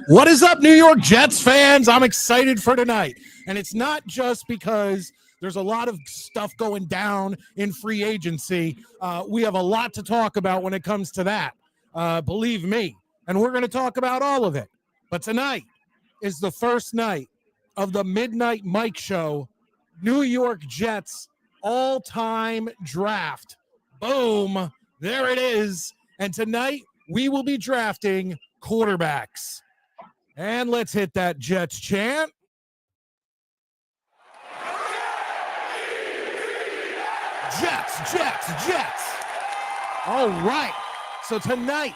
What is up, New York Jets fans? I'm excited for tonight. And it's not just because there's a lot of stuff going down in free agency. We have a lot to talk about when it comes to that. Believe me. And we're going to talk about all of it. But tonight is the first night of the Midnight Mike Show, New York Jets all-time draft. Boom. There it is. And tonight we will be drafting quarterbacks. And let's hit that Jets chant. Jets, Jets, Jets. All right. So tonight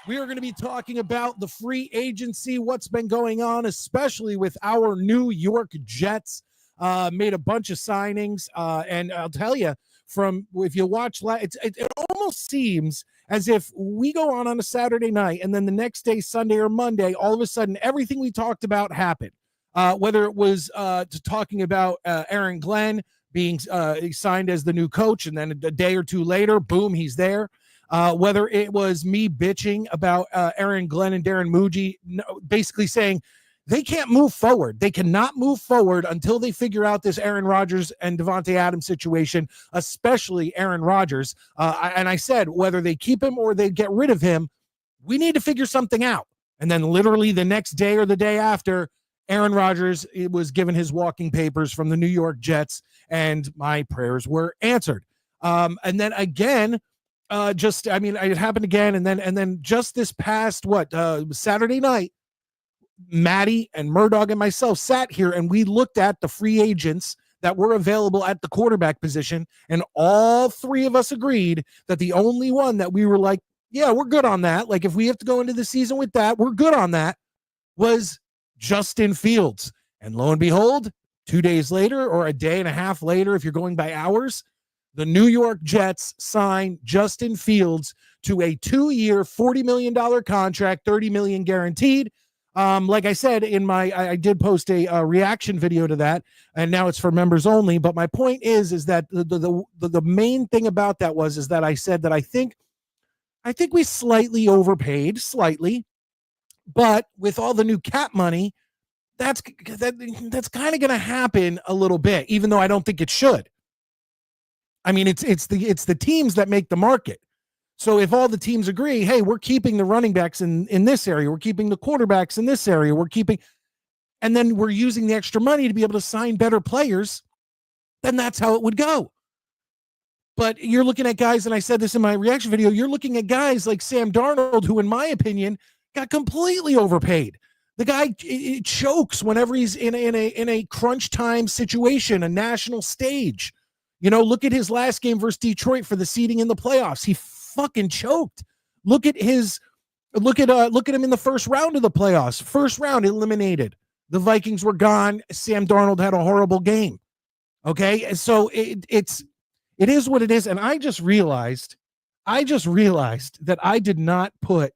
we are going to be talking about the free agency, what's been going on, especially with our New York Jets. Made a bunch of signings. And I'll tell you, if you watch, it almost seems as if we go on a Saturday night and then the next day, Sunday or Monday, all of a sudden, everything we talked about happened. Whether it was talking about Aaron Glenn being signed as the new coach, and then a day or two later, boom, he's there. Whether it was me bitching about Aaron Glenn and Darren Muji, basically saying they can't move forward. They cannot move forward until they figure out this Aaron Rodgers and Devontae Adams situation, especially Aaron Rodgers. And I said, whether they keep him or they get rid of him, we need to figure something out. And then literally the next day or the day after, Aaron Rodgers was given his walking papers from the New York Jets, and my prayers were answered. And then again, it happened again. And then just this past, Saturday night, Maddie and Murdoch and myself sat here and we looked at the free agents that were available at the quarterback position, and all three of us agreed that the only one that we were like, yeah, we're good on that. Like, if we have to go into the season with that, we're good on that, was Justin Fields. And lo and behold, 2 days later, or a day and a half later, if you're going by hours, the New York Jets signed Justin Fields to a 2-year, $40 million contract, $30 million guaranteed. Like I said, I did post a reaction video to that, and now it's for members only. But my point is that the main thing about that is that I said that I think we slightly overpaid, but with all the new cap money, that's kind of going to happen a little bit, even though I don't think it should. I mean, it's the teams that make the market. So if all the teams agree, hey, we're keeping the running backs in this area, we're keeping the quarterbacks in this area, and then we're using the extra money to be able to sign better players, then that's how it would go. But you're looking at guys, and I said this in my reaction video, you're looking at guys like Sam Darnold, who in my opinion got completely overpaid. The guy it chokes whenever he's in a crunch time situation, a national stage. Look at his last game versus Detroit for the seeding in the playoffs. He fucking choked. Look at him in the first round of the playoffs. First round eliminated. The Vikings were gone. Sam Darnold had a horrible game. Okay, so it is what it is. And I just realized that I did not put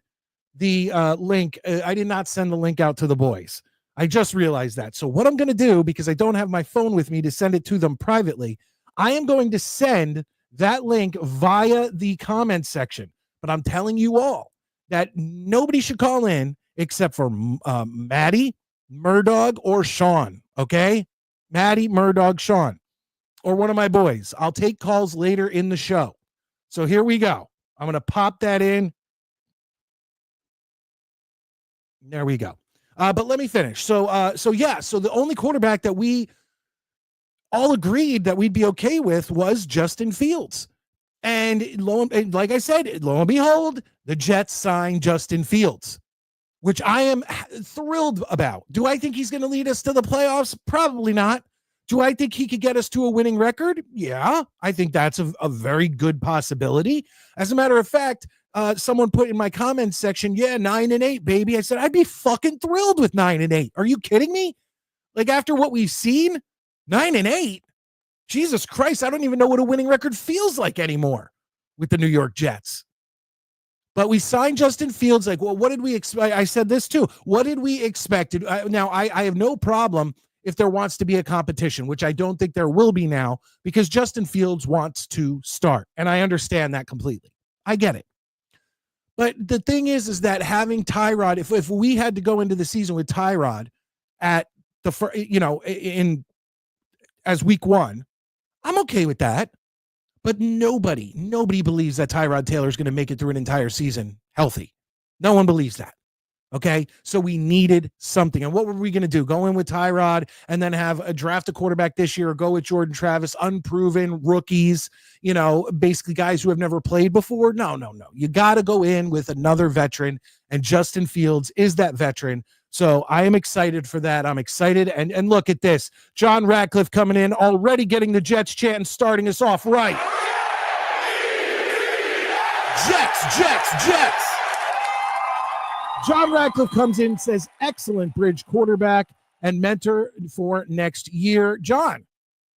the link. I did not send the link out to the boys. I just realized that. So what I'm going to do, because I don't have my phone with me to send it to them privately, I am going to send that link via the comment section. But I'm telling you all that nobody should call in except for Maddie, Murdoch, or Sean. Okay? Maddie, Murdoch, Sean, or one of my boys. I'll take calls later in the show. So here we go. I'm going to pop that in. There we go. But let me finish. So the only quarterback that we all agreed that we'd be okay with was Justin Fields. And like I said, lo and behold, the Jets signed Justin Fields, which I am thrilled about. Do I think he's going to lead us to the playoffs? Probably not. Do I think he could get us to a winning record? Yeah, I think that's a very good possibility. As a matter of fact, someone put in my comments section, 9-8, baby. I said, I'd be fucking thrilled with 9-8. Are you kidding me? Like, after what we've seen, 9-8, Jesus Christ, I don't even know what a winning record feels like anymore with the New York Jets. But we signed Justin Fields. Like, well, what did we expect? I said this too. What did we expect? Now, I have no problem if there wants to be a competition, which I don't think there will be now, because Justin Fields wants to start. And I understand that completely. I get it. But the thing is that having Tyrod, if we had to go into the season with Tyrod at as week 1, I'm okay with that. But nobody believes that Tyrod Taylor is going to make it through an entire season healthy. No one believes that. Okay, so we needed something. And what were we going to do? Go in with Tyrod and then have a draft a quarterback this year, or go with Jordan Travis, unproven rookies, basically guys who have never played before? No. You got to go in with another veteran, and Justin Fields is that veteran. So I am excited for that. I'm excited. And look at this. John Radcliffe coming in, already getting the Jets chant and starting us off right. Jets. John Radcliffe comes in and says, excellent bridge quarterback and mentor for next year. John,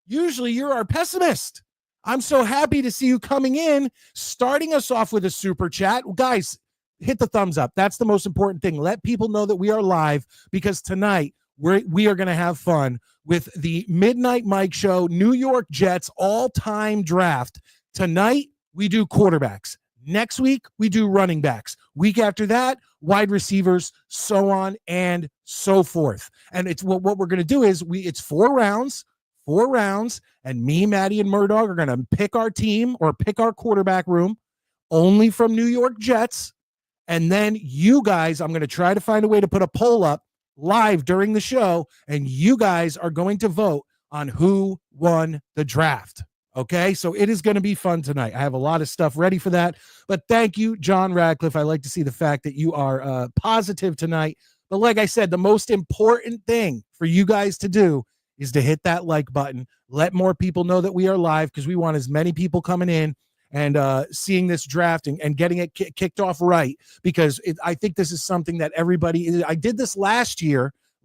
usually you're our pessimist. I'm so happy to see you coming in, starting us off with a super chat. Guys, hit the thumbs up. That's the most important thing. Let people know that we are live, because tonight we are going to have fun with the Midnight Mike Show New York Jets all-time draft. Tonight, we do quarterbacks. Next week, we do running backs. Week after that, wide receivers, so on and so forth. And it's what we're going to do is it's 4 rounds, and me, Maddie, and Murdoch are going to pick our team or pick our quarterback room only from New York Jets. And then you guys, I'm going to try to find a way to put a poll up live during the show, and you guys are going to vote on who won the draft. Okay, so it is going to be fun tonight. I have a lot of stuff ready for that. But thank you, John Radcliffe. I like to see the fact that you are positive tonight. But like I said, the most important thing for you guys to do is to hit that like button. Let more people know that we are live, because we want as many people coming in and seeing this draft and getting it kicked off right. Because I think this is something that everybody – I did this last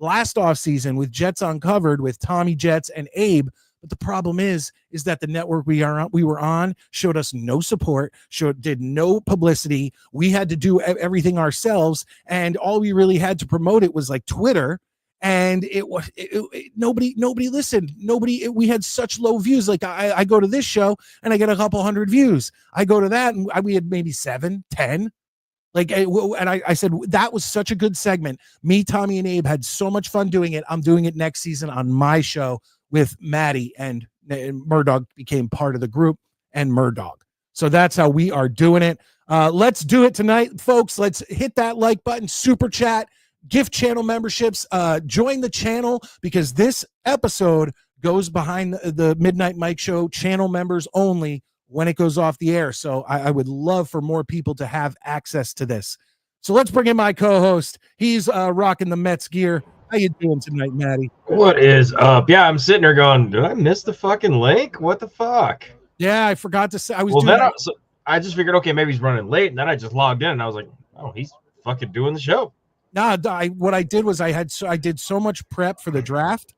offseason with Jets Uncovered with Tommy Jets and Abe. But the problem is that the network we were on showed us no support, did no publicity. We had to do everything ourselves, and all we really had to promote it was like Twitter. And nobody listened. We had such low views. Like I go to this show and I get a couple hundred views. I go to that and we had maybe 7, 10. And I said, that was such a good segment. Me, Tommy, and Abe had so much fun doing it. I'm doing it next season on my show with Maddie, and Murdoch became part of the group, and Murdoch. So that's how we are doing it. Let's do it tonight, folks. Let's hit that like button, super chat, gift channel memberships, join the channel, because this episode goes behind the Midnight Mike Show channel members only when it goes off the air. So I would love for more people to have access to this. So let's bring in my co-host. He's rocking the Mets gear. How you doing tonight, Maddie? What is up? Yeah, I'm sitting there going, did I miss the fucking link? What the fuck? Yeah, I forgot to say. I just figured, okay, maybe he's running late, and then I just logged in, and I was like, oh, he's fucking doing the show. No, what I did was I did so much prep for the draft.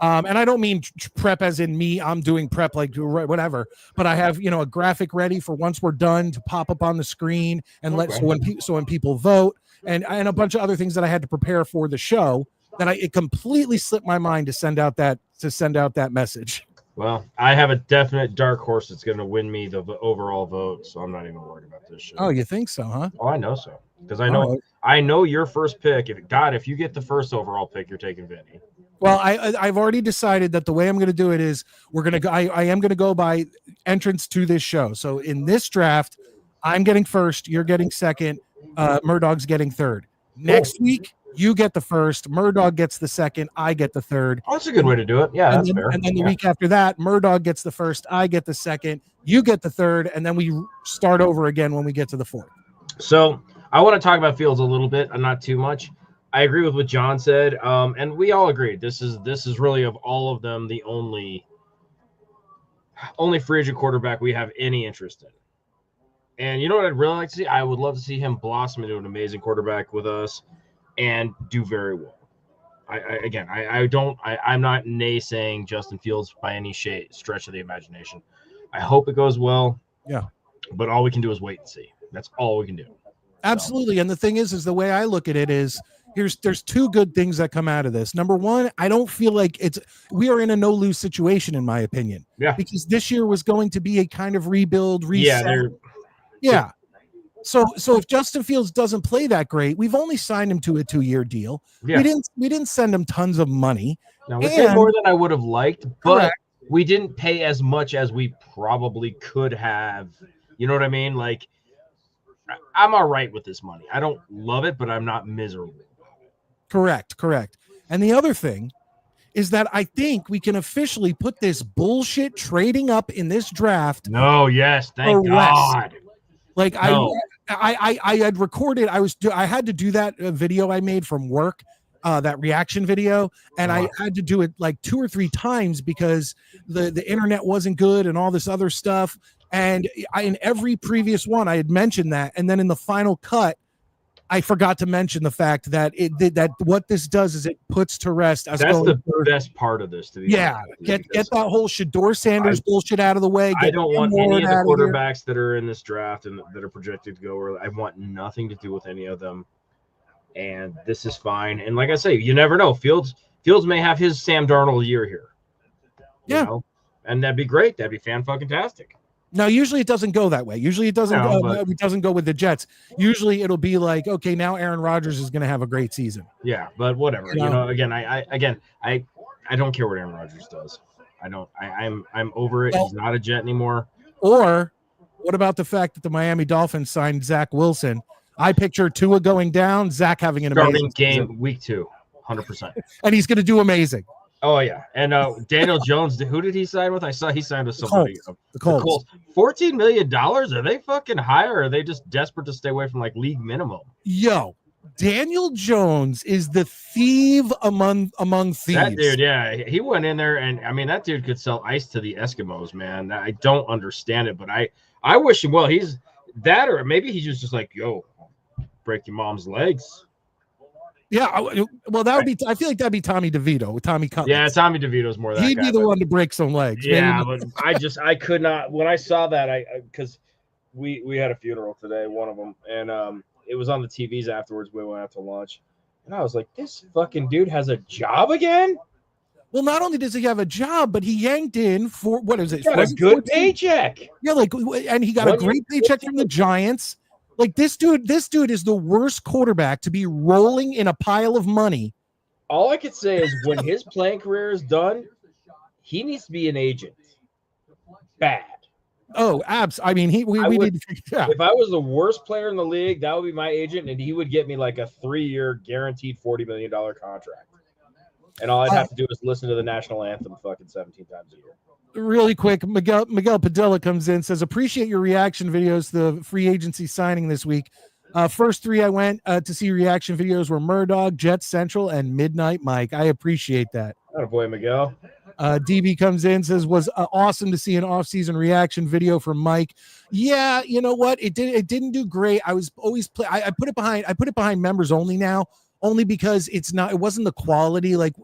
And I don't mean prep as in me, I'm doing prep like whatever, but I have, a graphic ready for once we're done to pop up on the screen and so when people vote, and a bunch of other things that I had to prepare for the show, that it completely slipped my mind to send out that message. Well, I have a definite dark horse that's going to win me the overall vote, so I'm not even worried about this shit. Oh, you think so, huh? Oh, I know so, because I know your first pick. If you get the first overall pick, you're taking Vinny. Well, I've already decided that the way I'm going to do it is we're going to go. I am going to go by entrance to this show. So in this draft, I'm getting first. You're getting second. Murdog's getting third. Next week, you get the first. Murdog gets the second. I get the third. Oh, that's a good way to do it. Yeah, that's fair. And then the week after that, Murdog gets the first. I get the second. You get the third, and then we start over again when we get to the fourth. So I want to talk about Fields a little bit, not too much. I agree with what John said, and we all agree. This is really, of all of them, the only free agent quarterback we have any interest in. And you know what I'd really like to see? I would love to see him blossom into an amazing quarterback with us and do very well. I'm not naysaying Justin Fields by any stretch of the imagination. I hope it goes well. Yeah. But all we can do is wait and see. That's all we can do. Absolutely. And the thing is the way I look at it is there's two good things that come out of this. Number one, I don't feel like we are in a no-lose situation, in my opinion. Yeah. Because this year was going to be a kind of rebuild, reset. Yeah. So if Justin Fields doesn't play that great, we've only signed him to a 2-year deal. Yeah. We didn't send him tons of money. Now, we paid more than I would have liked, but we didn't pay as much as we probably could have. You know what I mean? Like, I'm all right with this money. I don't love it, but I'm not miserable. Correct. And the other thing is that I think we can officially put this bullshit trading up in this draft. No, yes, thank God. Like I had recorded. I had to do that video I made from work, that reaction video, and I had to do it like 2 or 3 times because the internet wasn't good and all this other stuff. And in every previous one, I had mentioned that, and then in the final cut, I forgot to mention the fact that that what this does is it puts to rest. That's the best part of this. Get that whole Shador Sanders bullshit out of the way. I don't want any of the quarterbacks that are in this draft and that are projected to go early. I want nothing to do with any of them, and this is fine. And like I say, you never know. Fields may have his Sam Darnold year here. You know? And that'd be great. That'd be fan-fucking-tastic. Now, usually it doesn't go that way. Usually it doesn't go with the Jets. Usually it'll be like, okay, now Aaron Rodgers is going to have a great season. Yeah, but whatever. Again, I don't care what Aaron Rodgers does. I'm over it. He's not a Jet anymore. Or what about the fact that the Miami Dolphins signed Zach Wilson? I picture Tua going down, Zach having an amazing game season. week 2, 100%. And he's going to do amazing. Oh, yeah. And Daniel Jones, who did he sign with? I saw he signed with somebody. The Colts. $14 million? Are they fucking high, or are they just desperate to stay away from, like, league minimum? Yo, Daniel Jones is the thief among thieves. That dude, yeah. He went in there, and, I mean, that dude could sell ice to the Eskimos, man. I don't understand it, but I wish him well. He's that, or maybe he's just like, yo, break your mom's legs. Yeah, well, that would be. I feel like that'd be Tommy DeVito, Tommy Cutlets. Yeah, Tommy DeVito's more that He'd guy, be the one to break some legs. Yeah, but I could not. When I saw that, because we had a funeral today, one of them, and it was on the TVs afterwards. We went out to lunch, and I was like, this fucking dude has a job again. Well, not only does he have a job, but he yanked in for what is it? He got a good paycheck. Yeah, and he got a great paycheck from the Giants. Like this dude is the worst quarterback to be rolling in a pile of money. All I could say is when his playing career is done, he needs to be an agent. Bad. Oh, abs. I mean, we need to figure out. If I was the worst player in the league, that would be my agent, and he would get me like a 3-year guaranteed $40 million contract. And all I'd have to do is listen to the national anthem fucking 17 times a year. Really quick, Miguel Padilla comes in, says, appreciate your reaction videos to the free agency signing this week. First 3 I went to see reaction videos were Murdog, Jet Central, and Midnite Mike. I appreciate that. Attaboy, Miguel. DB comes in, says, was awesome to see an off-season reaction video from Mike. Yeah, you know what? It didn't do great. I was always I put it behind members only now, only because it wasn't the quality. Like,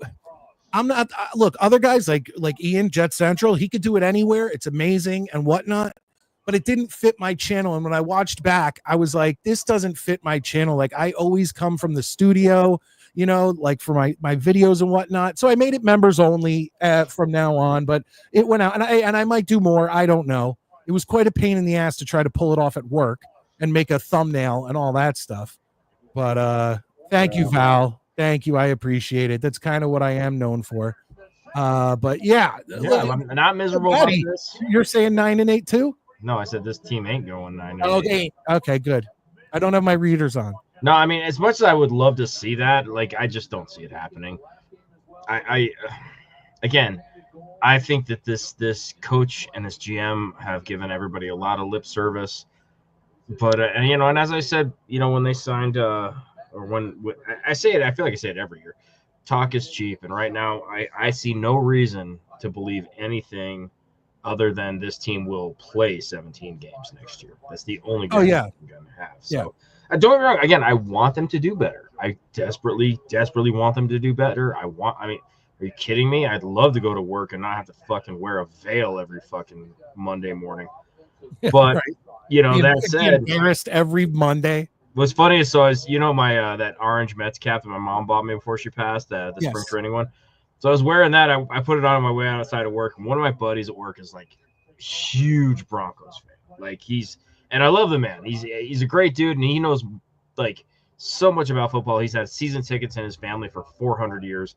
I'm not look, other guys like Ian, Jet Central, he could do it anywhere. It's amazing and whatnot, but it didn't fit my channel. And when I watched back, I was like, this doesn't fit my channel. Like, I always come from the studio, like for my videos and whatnot. So I made it members only from now on, but it went out, and I might do more. I don't know. It was quite a pain in the ass to try to pull it off at work and make a thumbnail and all that stuff. But thank you, Val. Thank you. I appreciate it. That's kind of what I am known for. But yeah, I'm not miserable about this. You're saying 9-8 too? No, I said this team ain't going 9-8. Okay. Okay, good. I don't have my readers on. No, I mean, as much as I would love to see that, like, I just don't see it happening. Again, I think that this coach and this GM have given everybody a lot of lip service. But and as I said, when they signed, or when I say it, I feel like I say it every year. Talk is cheap, and right now, I see no reason to believe anything other than this team will play 17 games next year. That's the only game I'm going to have. So, don't get me wrong. Again, I want them to do better. I desperately want them to do better. I mean, are you kidding me? I'd love to go to work and not have to fucking wear a veil every fucking Monday morning. But, that said, embarrassed every Monday. What's funny is, my that orange Mets cap that my mom bought me before she passed, the spring training one. So I was wearing that. I put it on my way outside of work, and one of my buddies at work is like huge Broncos fan. Like and I love the man. He's a great dude, and he knows like so much about football. He's had season tickets in his family for 400 years.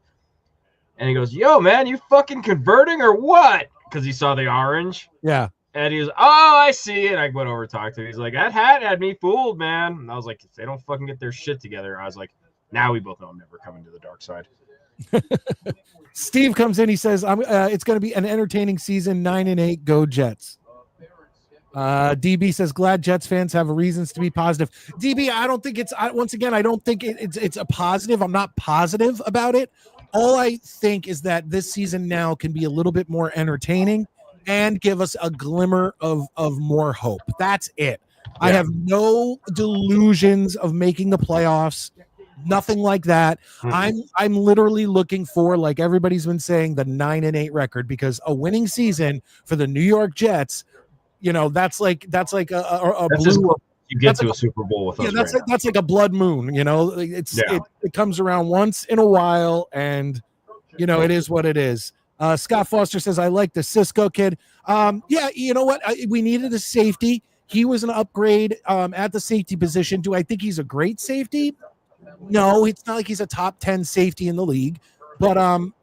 And he goes, "Yo, man, you fucking converting or what?" Because he saw the orange. Yeah. And he was, "Oh, I see it." I went over to talk to him. He's like, "That hat had me fooled, man." And I was like, "If they don't fucking get their shit together," I was like, "Now we both know I'm never coming to the dark side." Steve comes in. He says, "It's going to be an entertaining season. 9-8. Go Jets." DB says, "Glad Jets fans have reasons to be positive." DB, I don't think it's. Once again, I don't think it's a positive. I'm not positive about it. All I think is that this season now can be a little bit more entertaining and give us a glimmer of more hope. That's it. Yeah. I have no delusions of making the playoffs. Nothing like that. Mm-hmm. I'm literally looking for, like everybody's been saying, the 9-8 record, because a winning season for the New York Jets, that's like a blue. You get to a Super Bowl with us. That's like a blood moon. It comes around once in a while, and it is what it is. Scott Foster says, "I like the Cisco kid." You know what? We needed a safety. He was an upgrade at the safety position. Do I think he's a great safety? No, it's not like he's a top 10 safety in the league. But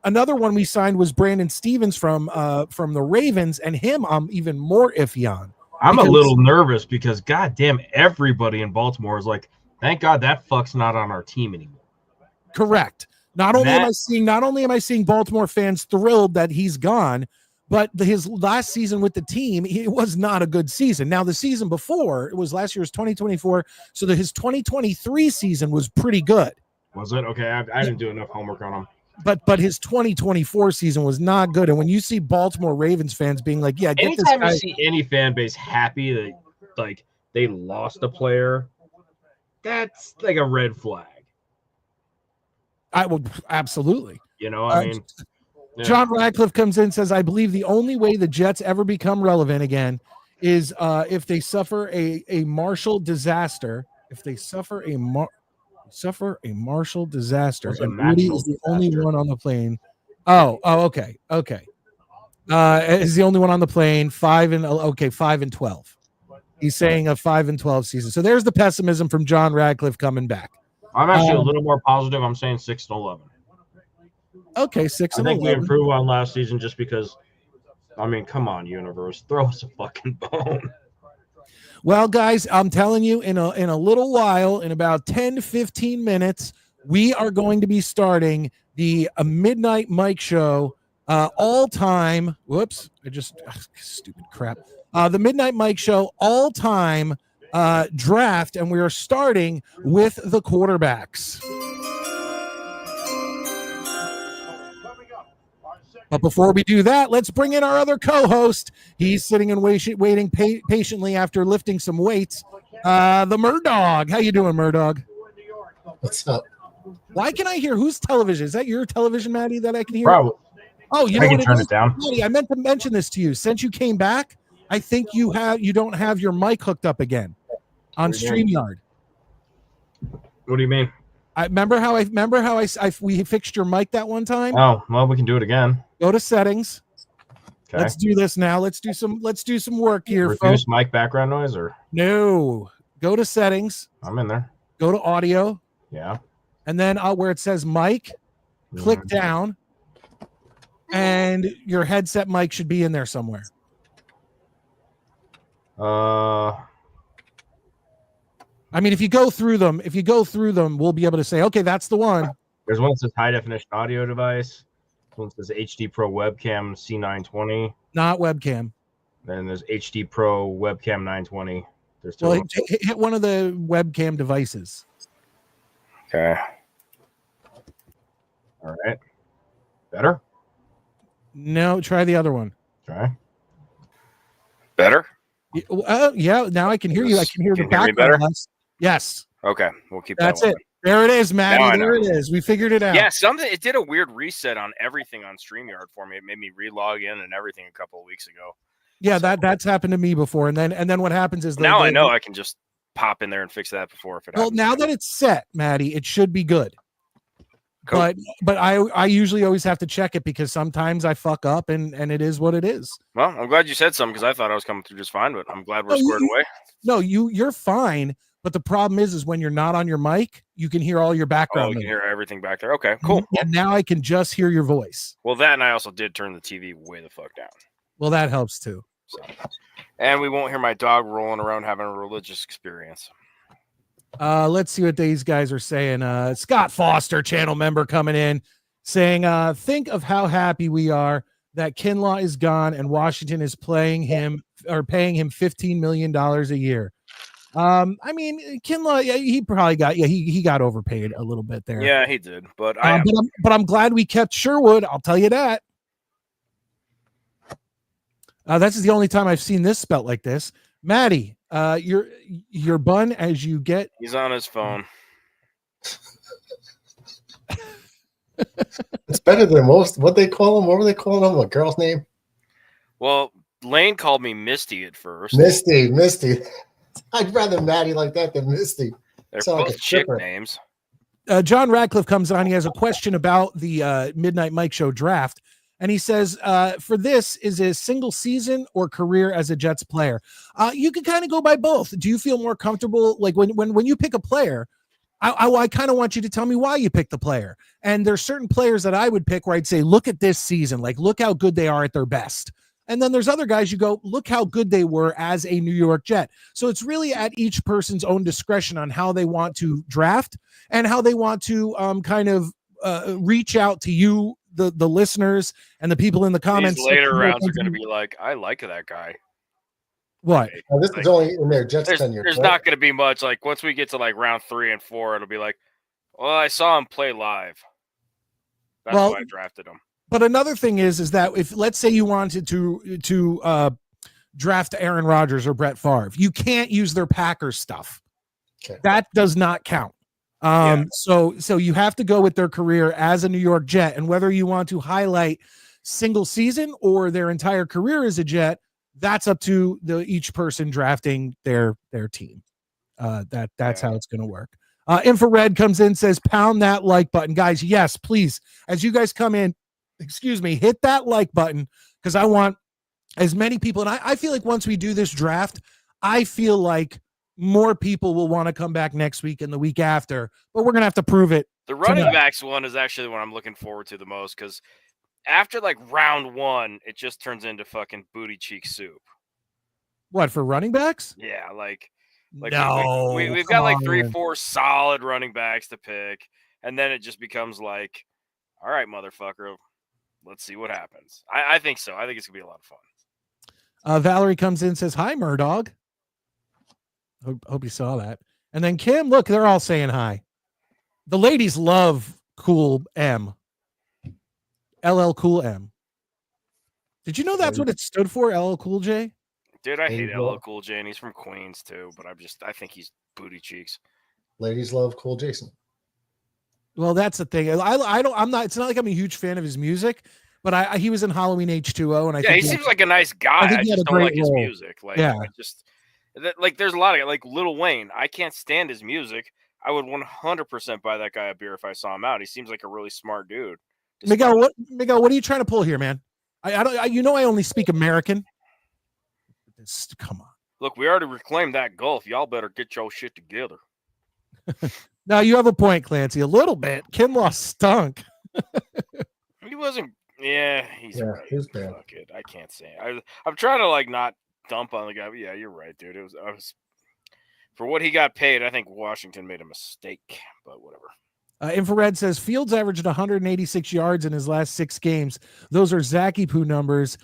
another one we signed was Brandon Stevens from the Ravens, and him I'm even more iffy on. I'm a little nervous because, goddamn, everybody in Baltimore is like, "Thank God that fuck's not on our team anymore." Correct. Not only am I seeing Baltimore fans thrilled that he's gone, but his last season with the team, it was not a good season. Now, the season before, it was last year's 2024, so his 2023 season was pretty good. Was it? Okay, I didn't do enough homework on him. But his 2024 season was not good. And when you see Baltimore Ravens fans being like, "Yeah, get anytime this guy," you see any fan base happy that like they lost a player, that's like a red flag. I would absolutely. I mean, John Radcliffe comes in and says, "I believe the only way the Jets ever become relevant again is if they suffer a Marshall disaster. If they suffer a Marshall disaster, and Rudy is the only one on the plane." Okay. Is the only one on the plane. 5-12. He's saying a 5-12 season. So there's the pessimism from John Radcliffe coming back. I'm actually a little more positive. I'm saying 6-11. Okay, 6-11. I think we improved on last season just because, I mean, come on, universe, throw us a fucking bone. Well, guys, I'm telling you, in a little while, in about 10-15 minutes, we are going to be starting the Midnight Mike Show all time. Whoops, stupid crap. The Midnight Mike Show all time draft, and we are starting with the quarterbacks. But before we do that, let's bring in our other co-host. He's sitting and waiting patiently after lifting some weights. The Murdog. How you doing, Murdog? What's up? Why can I hear whose television? Is that your television, Maddie, that I can hear? Probably. Oh, I can turn it down. Maddie, I meant to mention this to you. Since you came back, I think you don't have your mic hooked up again on StreamYard. What do you mean? I remember how we fixed your mic that one time. Oh, well, we can do it again. Go to settings. Okay. Let's do this now. Let's do some work here. Reduce mic background noise, or no? Go to settings. I'm in there. Go to audio. Yeah. and then where it says mic, click down, and your headset mic should be in there somewhere. I mean, if you go through them, we'll be able to say, okay, that's the one. There's one that says high definition audio device. One that says HD Pro webcam C920. Not webcam. Then there's HD Pro webcam 920. There's two. Well, hit one of the webcam devices. Okay. All right. Better? No, try the other one. Okay. Better? Yeah, now I can hear you. I can hear the background. Yes. Okay, we'll keep That's that. That's it. There it is, Maddie. There it is. We figured it out. Yeah, it did a weird reset on everything on StreamYard for me. It made me re-log in and everything a couple of weeks ago. Yeah, that's happened to me before. And then what happens is now I know I can just pop in there and fix that before if it happens. Well, now that it's set, Maddie, it should be good. Cool. But I usually always have to check it because sometimes I fuck up and it is what it is. Well, I'm glad you said something because I thought I was coming through just fine, but I'm glad we're squared away. No, you're fine. But the problem is when you're not on your mic, you can hear all your background. Oh, you can hear everything back there. Okay, cool. And now I can just hear your voice. Well, that and I also did turn the TV way the fuck down. Well, that helps too. So, and we won't hear my dog rolling around having a religious experience. Let's see what these guys are saying. Scott Foster, channel member, coming in saying, think of how happy we are that Kinlaw is gone and Washington is paying him $15 million a year. I mean, Kinlaw, he probably got, he got overpaid a little bit there. Yeah, he did. But I'm glad we kept Sherwood. I'll tell you that. This is the only time I've seen this spelt like this. Maddie, your bun as you get. He's on his phone. It's better than most. What they call him? What were they calling him? A girl's name? Well, Lane called me Misty at first. Misty. I'd rather Maddie like that than Misty. They're both chick names. John Radcliffe comes on. He has a question about the Midnight Mike Show draft. And he says, for this, is it a single season or career as a Jets player? You can kind of go by both. Do you feel more comfortable? Like when you pick a player, I kind of want you to tell me why you picked the player. And there's certain players that I would pick where I'd say, look at this season. Like, look how good they are at their best. And then there's other guys you go, look how good they were as a New York Jet. So it's really at each person's own discretion on how they want to draft and how they want to reach out to you, the listeners and the people in the comments. These later rounds are going to be like, I like that guy. What? Now, this is only in their Jets tenure. There's not going to be much. Like once we get to like round 3 and 4, it'll be like, well, I saw him play live. That's why I drafted him. But another thing is that if let's say you wanted to draft Aaron Rodgers or Brett Favre, you can't use their Packers stuff. Okay. That does not count. So you have to go with their career as a New York Jet, and whether you want to highlight single season or their entire career as a Jet, that's up to each person drafting their team. That's how it's going to work. Infrared comes in, says pound that like button, guys. Yes, please. As you guys come in, hit that like button because I want as many people. And I feel like once we do this draft, I feel like more people will want to come back next week and the week after, but we're going to have to prove it. The running backs one is actually the one I'm looking forward to the most because after like round 1, it just turns into fucking booty cheek soup. What, for running backs? Yeah, like no, we've got like 3-4 solid running backs to pick, and then it just becomes like, all right, motherfucker, let's see what happens. I think so. I think it's gonna be a lot of fun. Valerie comes in and says, hi, Murdog. Hope you saw that. And then Kim, look, they're all saying hi. The ladies love Cool M. LL Cool M. Did you know that's what it stood for, LL Cool J? Dude, I hate LL Cool J, and he's from Queens too, but I think he's booty cheeks. Ladies love Cool Jason. Well, that's the thing. I'm not. It's not like I'm a huge fan of his music, but he was in Halloween H2O, and I think he seems like a nice guy. I just don't like his music. Like, there's a lot of like Lil Wayne. I can't stand his music. I would 100% buy that guy a beer if I saw him out. He seems like a really smart dude. Miguel, what are you trying to pull here, man? I only speak American. Come on. Look, we already reclaimed that Gulf. Y'all better get your shit together. Now you have a point, Clancy. A little bit. Kinlaw stunk. He wasn't. Yeah, he's right. He's bad. Fuck it. I can't say it. I'm trying to like not dump on the guy. But yeah, you're right, dude. I was for what he got paid. I think Washington made a mistake, but whatever. Infrared says Fields averaged 186 yards in his last 6 games. Those are Zachy Poo numbers.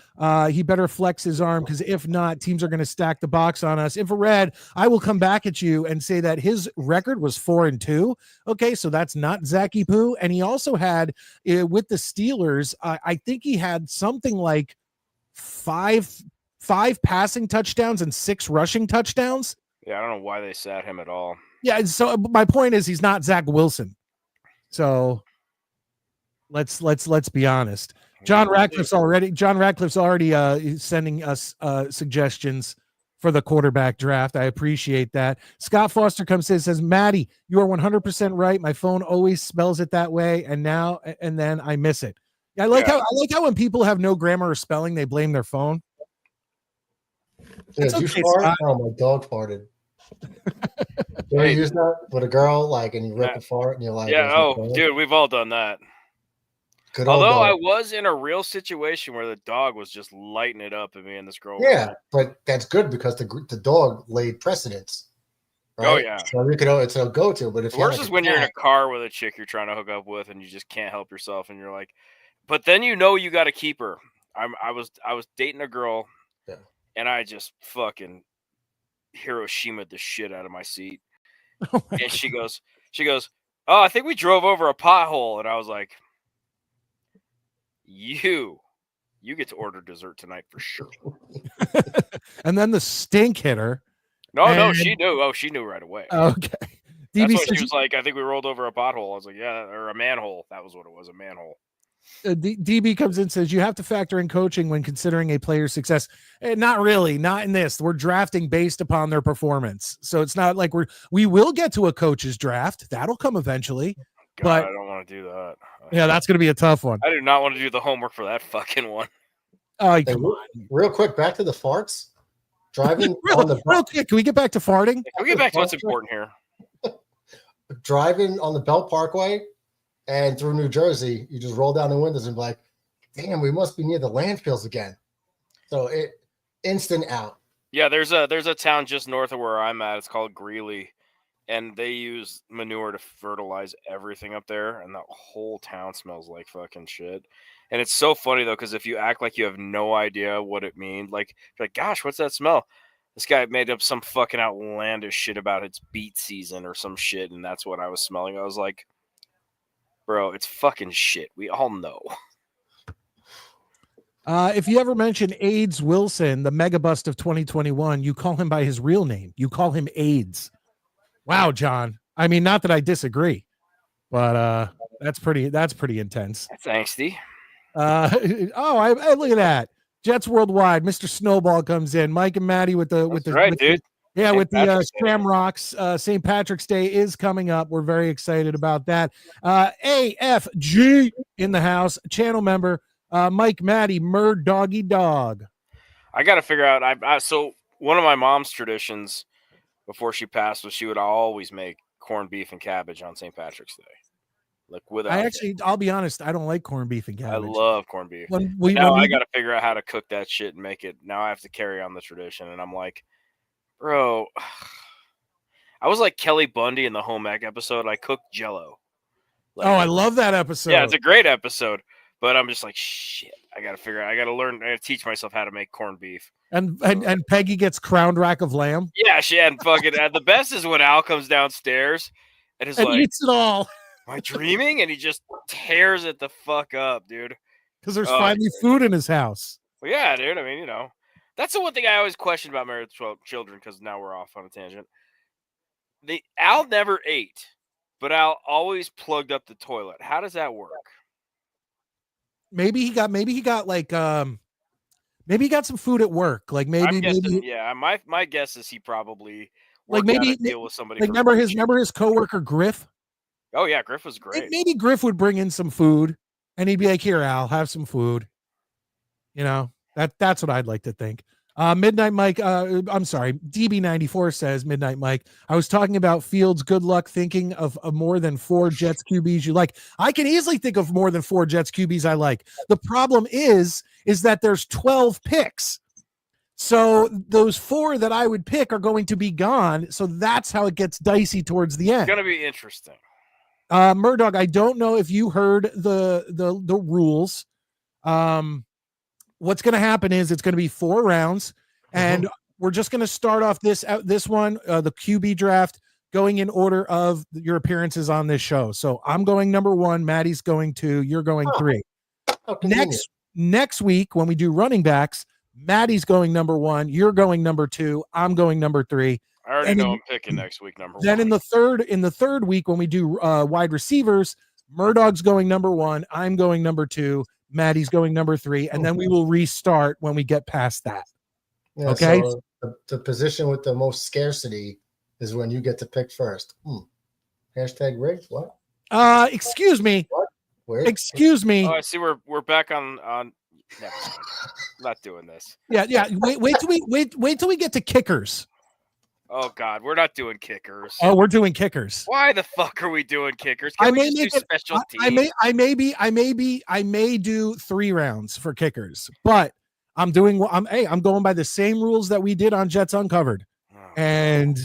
He better flex his arm because if not, teams are going to stack the box on us. Infrared, I will come back at you and say that his record was 4-2. Okay, so that's not Zachy Poo. And he also had with the Steelers, I think he had something like five passing touchdowns and 6 rushing touchdowns. Yeah, I don't know why they sat him at all. Yeah, so my point is he's not Zach Wilson. So let's be honest. John Radcliffe's already sending us suggestions for the quarterback draft. I appreciate that. Scott Foster comes in and says, Maddie, you are 100% right. My phone always spells it that way, and then I miss it. I like how when people have no grammar or spelling, they blame their phone. Yeah, did you fart? Oh, my dog farted. You ever use that with a girl, like, and you rip a fart, and you're like, yeah, dude, we've all done that. Although I was in a real situation where the dog was just lighting it up at me and this girl. Yeah, but that's good because the dog laid precedence. Right? Oh yeah, so it's a go-to. But if worse is when you're in a car with a chick you're trying to hook up with and you just can't help yourself, and you're like, but then you got to keep her. I was dating a girl, and I just fucking Hiroshima'd the shit out of my seat. Oh my God. She goes, oh, I think we drove over a pothole. And I was like, you get to order dessert tonight for sure. And then the stink hit her. No, she knew. Oh, she knew right away. Okay. That's why she was like, I think we rolled over a pothole. I was like, yeah, or a manhole. That was what it was, a manhole. DB comes in and says you have to factor in coaching when considering a player's success. Not really, not in this. We're drafting based upon their performance, so it's not like we will get to a coach's draft. That'll come eventually. God, but I don't want to do that. Yeah, that's going to be a tough one. I do not want to do the homework for that fucking one. Oh, come on. Real quick, back to the farts. Driving real quick, can we get back to farting? Can we get back to what's important here? Driving on the Belt Parkway and through New Jersey, you just roll down the windows and be like, damn, we must be near the landfills again. So it instant out. Yeah, there's a town just north of where I'm at. It's called Greeley, and they use manure to fertilize everything up there, and the whole town smells like fucking shit. And it's so funny though, because if you act like you have no idea what it means, like gosh, what's that smell? This guy made up some fucking outlandish shit about it's beet season or some shit, and that's what I was smelling. I was like, bro, it's fucking shit. We all know. If you ever mention AIDS Wilson, the mega bust of 2021, you call him by his real name. You call him AIDS. Wow, John. I mean, not that I disagree, but that's pretty intense. That's angsty. Look at that. Jets Worldwide. Mr. Snowball comes in. Mike and Maddie with the dude. With the Shamrocks. St. Patrick's Day is coming up. We're very excited about that. AFG in the house. Channel member Mike Maddie, Murd Doggy Dog. I got to figure out. So one of my mom's traditions before she passed was she would always make corned beef and cabbage on St. Patrick's Day. Like I'll be honest, I don't like corned beef and cabbage. I love corned beef. I got to figure out how to cook that shit and make it. Now I have to carry on the tradition, and I'm like, bro, I was like Kelly Bundy in the home ec episode. I cooked Jell-O. I love that episode. Yeah, it's a great episode. But I'm just like, shit. I got to learn. I got to teach myself how to make corned beef. And Peggy gets crowned rack of lamb. Yeah, she had fucking. The best is when Al comes downstairs and is like, eats it all. Am I dreaming? And he just tears it the fuck up, dude. Because there's finally food in his house. Well, yeah, dude. I mean, that's the one thing I always questioned about married children. Because now we're off on a tangent. Al never ate, but Al always plugged up the toilet. How does that work? Maybe he got like maybe he got some food at work. Like maybe yeah. My guess is he probably like maybe deal with somebody. Like remember his coworker Griff? Oh yeah, Griff was great. Maybe Griff would bring in some food, and he'd be like, "Here, Al, have some food." That's what I'd like to think. Midnight Mike, I'm sorry, DB94 says, Midnight Mike, I was talking about Fields. Good luck thinking of more than 4 Jets QBs you like. I can easily think of more than 4 Jets QBs I like. The problem is that there's 12 picks. So those 4 that I would pick are going to be gone. So that's how it gets dicey towards the end. It's going to be interesting. Murdoch, I don't know if you heard the rules. What's going to happen is it's going to be 4 rounds, and we're just going to start off this one, the QB draft, going in order of your appearances on this show. So I'm going number 1, Maddie's going 2, you're going 3. Next week when we do running backs, Maddie's going number 1, you're going number 2, I'm going number 3. I already know I'm picking next week number 1. Then in the third week when we do wide receivers, Murdoch's going number 1, I'm going number 2. Maddie's going number 3, and then we will restart when we get past that. Yeah, okay. So the position with the most scarcity is when you get to pick first. Hashtag rigged. What? Excuse me. What? Where? Excuse me. Oh, I see. We're back on. Never mind. Not doing this. Yeah. Wait till we get to kickers. Oh God, we're not doing kickers. Oh, we're doing kickers. Why the fuck are we doing kickers? I may do 3 rounds for kickers, but I'm going by the same rules that we did on Jets Uncovered. And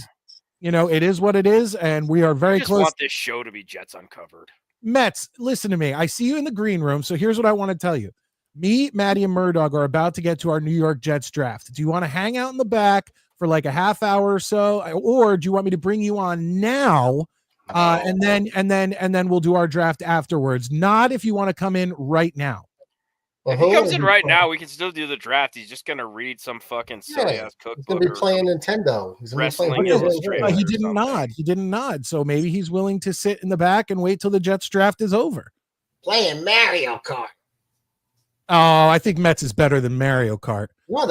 it is what it is, and we are very close. I want this show to be Jets Uncovered. Mets, listen to me. I see you in the green room, so here's what I want to tell you. Me, Maddie, and Murdoch are about to get to our New York Jets draft. Do you want to hang out in the back for like a half hour or so, or do you want me to bring you on now, and then we'll do our draft afterwards? Not if you want to come in right now. If he comes in right now, we can still do the draft. He's just gonna read some fucking silly ass cookbook. He's gonna be playing Nintendo. He's gonna wrestling Illustrator. He didn't nod. He didn't nod. So maybe he's willing to sit in the back and wait till the Jets draft is over. Playing Mario Kart. Oh, I think Mets is better than Mario Kart. No,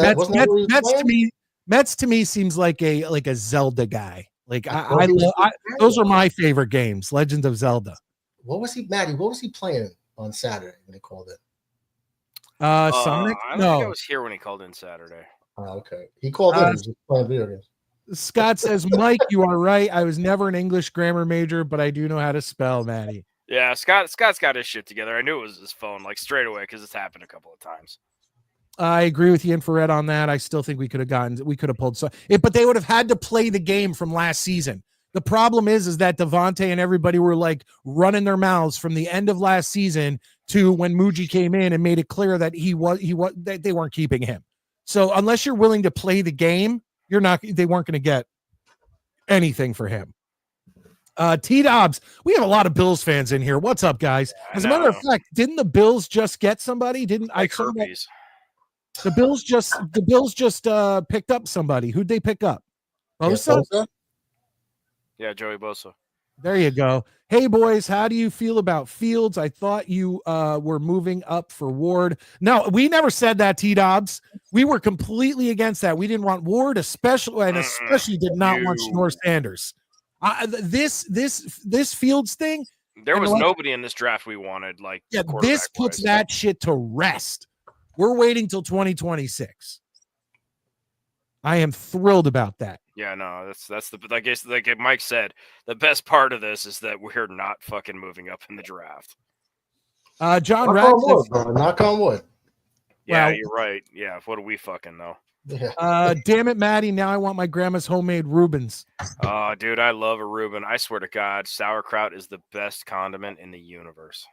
Mets to me seems like a Zelda guy. Like those are my favorite games. Legend of Zelda. What was he, Maddie? What was he playing on Saturday when he called it? Sonic? I don't think I was here when he called in Saturday. Oh, okay. He called in. He was just playing video games. Scott says, Mike, you are right. I was never an English grammar major, but I do know how to spell, Maddie. Yeah, Scott's got his shit together. I knew it was his phone, like straight away, because it's happened a couple of times. I agree with you, Infrared, on that. I still think we could have pulled but they would have had to play the game from last season. The problem is that Devontae and everybody were like running their mouths from the end of last season to when Muji came in and made it clear that they weren't keeping him. So unless you're willing to play the game, they weren't going to get anything for him. T Dobbs, we have a lot of Bills fans in here. What's up, guys? As a matter of fact, didn't the Bills just get somebody? The Bills just picked up somebody. Who'd they pick up? Bosa? Yeah, Joey Bosa. There you go. Hey, boys, how do you feel about Fields? I thought you were moving up for Ward. No, we never said that, T Dobbs. We were completely against that. We didn't want Ward, especially did not want Shador Sanders. This Fields thing. There was nobody in this draft we wanted. This puts that shit to rest. We're waiting till 2026. I am thrilled about that. Yeah, no, that's the, I guess, like Mike said, the best part of this is that we're not fucking moving up in the draft. John Radcliffe. Knock on wood. Yeah, you're right. Yeah, what do we fucking know? Yeah. Damn it, Maddie. Now I want my grandma's homemade Reubens. Oh, dude, I love a Reuben. I swear to God, sauerkraut is the best condiment in the universe.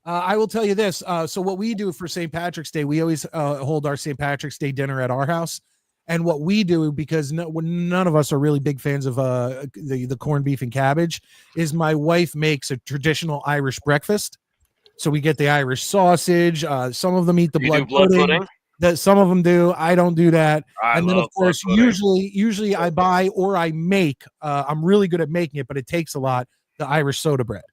I will tell you this. So what we do for St. Patrick's Day, we always hold our St. Patrick's Day dinner at our house. And what we do, because none of us are really big fans of the corned beef and cabbage, is my wife makes a traditional Irish breakfast. So we get the Irish sausage. Some of them eat the blood pudding. That some of them do. I don't do that. And then, of course, usually I buy or I make. I'm really good at making it, but it takes a lot. The Irish soda bread.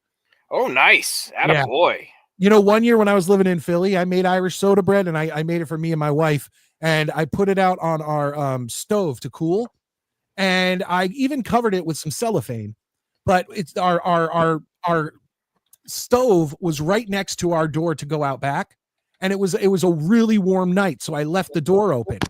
Oh, nice. Attaboy. Yeah. One year when I was living in Philly, I made Irish soda bread, and I made it for me and my wife. And I put it out on our stove to cool, and I even covered it with some cellophane. But it's our stove was right next to our door to go out back, and it was a really warm night, so I left the door open.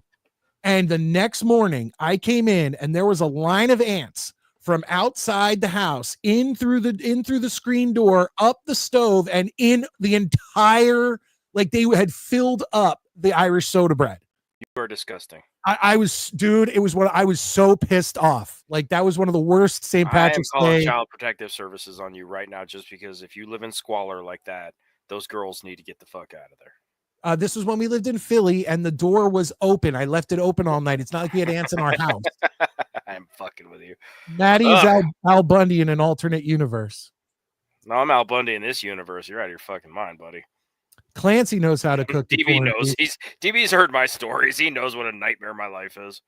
And the next morning, I came in and there was a line of ants from outside the house in through the screen door, up the stove, and in the entire, like they had filled up the Irish soda bread. You are disgusting. I was, dude, it was what I was so pissed off. Like that was one of the worst St. Patrick's I am calling Day. Child Protective Services on you right now, just because if you live in squalor like that, those girls need to get the fuck out of there. This was when we lived in Philly and the door was open. I left it open all night. It's not like we had ants in our house. I'm fucking with you. Maddie is Al Bundy in an alternate universe. No, I'm Al Bundy in this universe. You're out of your fucking mind, buddy. Clancy knows how to cook. DB knows. DB's heard my stories. He knows what a nightmare my life is.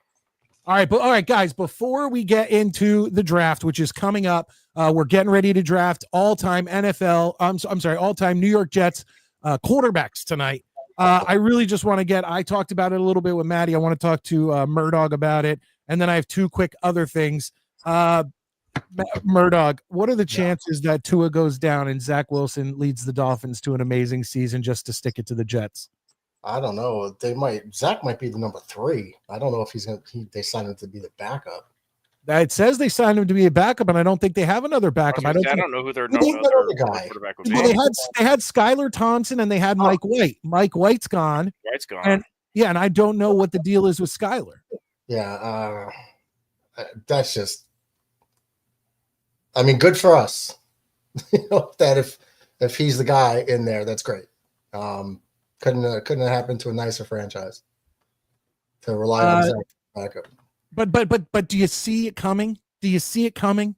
All right, guys, before we get into the draft, which is coming up, we're getting ready to draft all-time NFL, all-time New York Jets quarterbacks tonight. I really just want to I talked about it a little bit with Maddie. I want to talk to Murdoch about it. And then I have two quick other things. Murdoch, what are the chances that Tua goes down and Zach Wilson leads the Dolphins to an amazing season just to stick it to the Jets? I don't know. Zach might be the number 3. I don't know if they signed him to be the backup. It says they signed him to be a backup, and I don't think they have another backup. I don't know who their quarterback would be. Well, they had Skylar Thompson and they had Mike White. Mike White's gone. And I don't know what the deal is with Skylar. Yeah, that's just. I mean, good for us. That if he's the guy in there, that's great. Couldn't have happened to a nicer franchise to rely on Zach backup. But do you see it coming? Do you see it coming?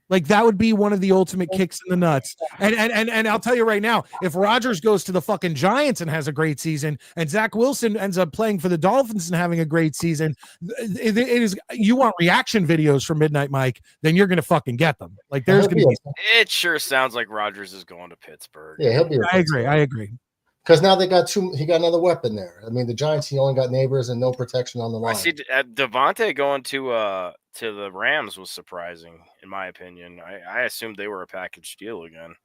Like that would be one of the ultimate kicks in the nuts. And I'll tell you right now, if Rodgers goes to the fucking Giants and has a great season, and Zach Wilson ends up playing for the Dolphins and having a great season, it is you want reaction videos from Midnight Mike, then you're gonna fucking get them. Like there's gonna be. It sure sounds like Rodgers is going to Pittsburgh. Yeah, he'll be. I agree. Because now he got another weapon there. I mean, the Giants, he only got neighbors and no protection on the line. I see Devontae going to the Rams was surprising, in my opinion. I assumed they were a package deal again.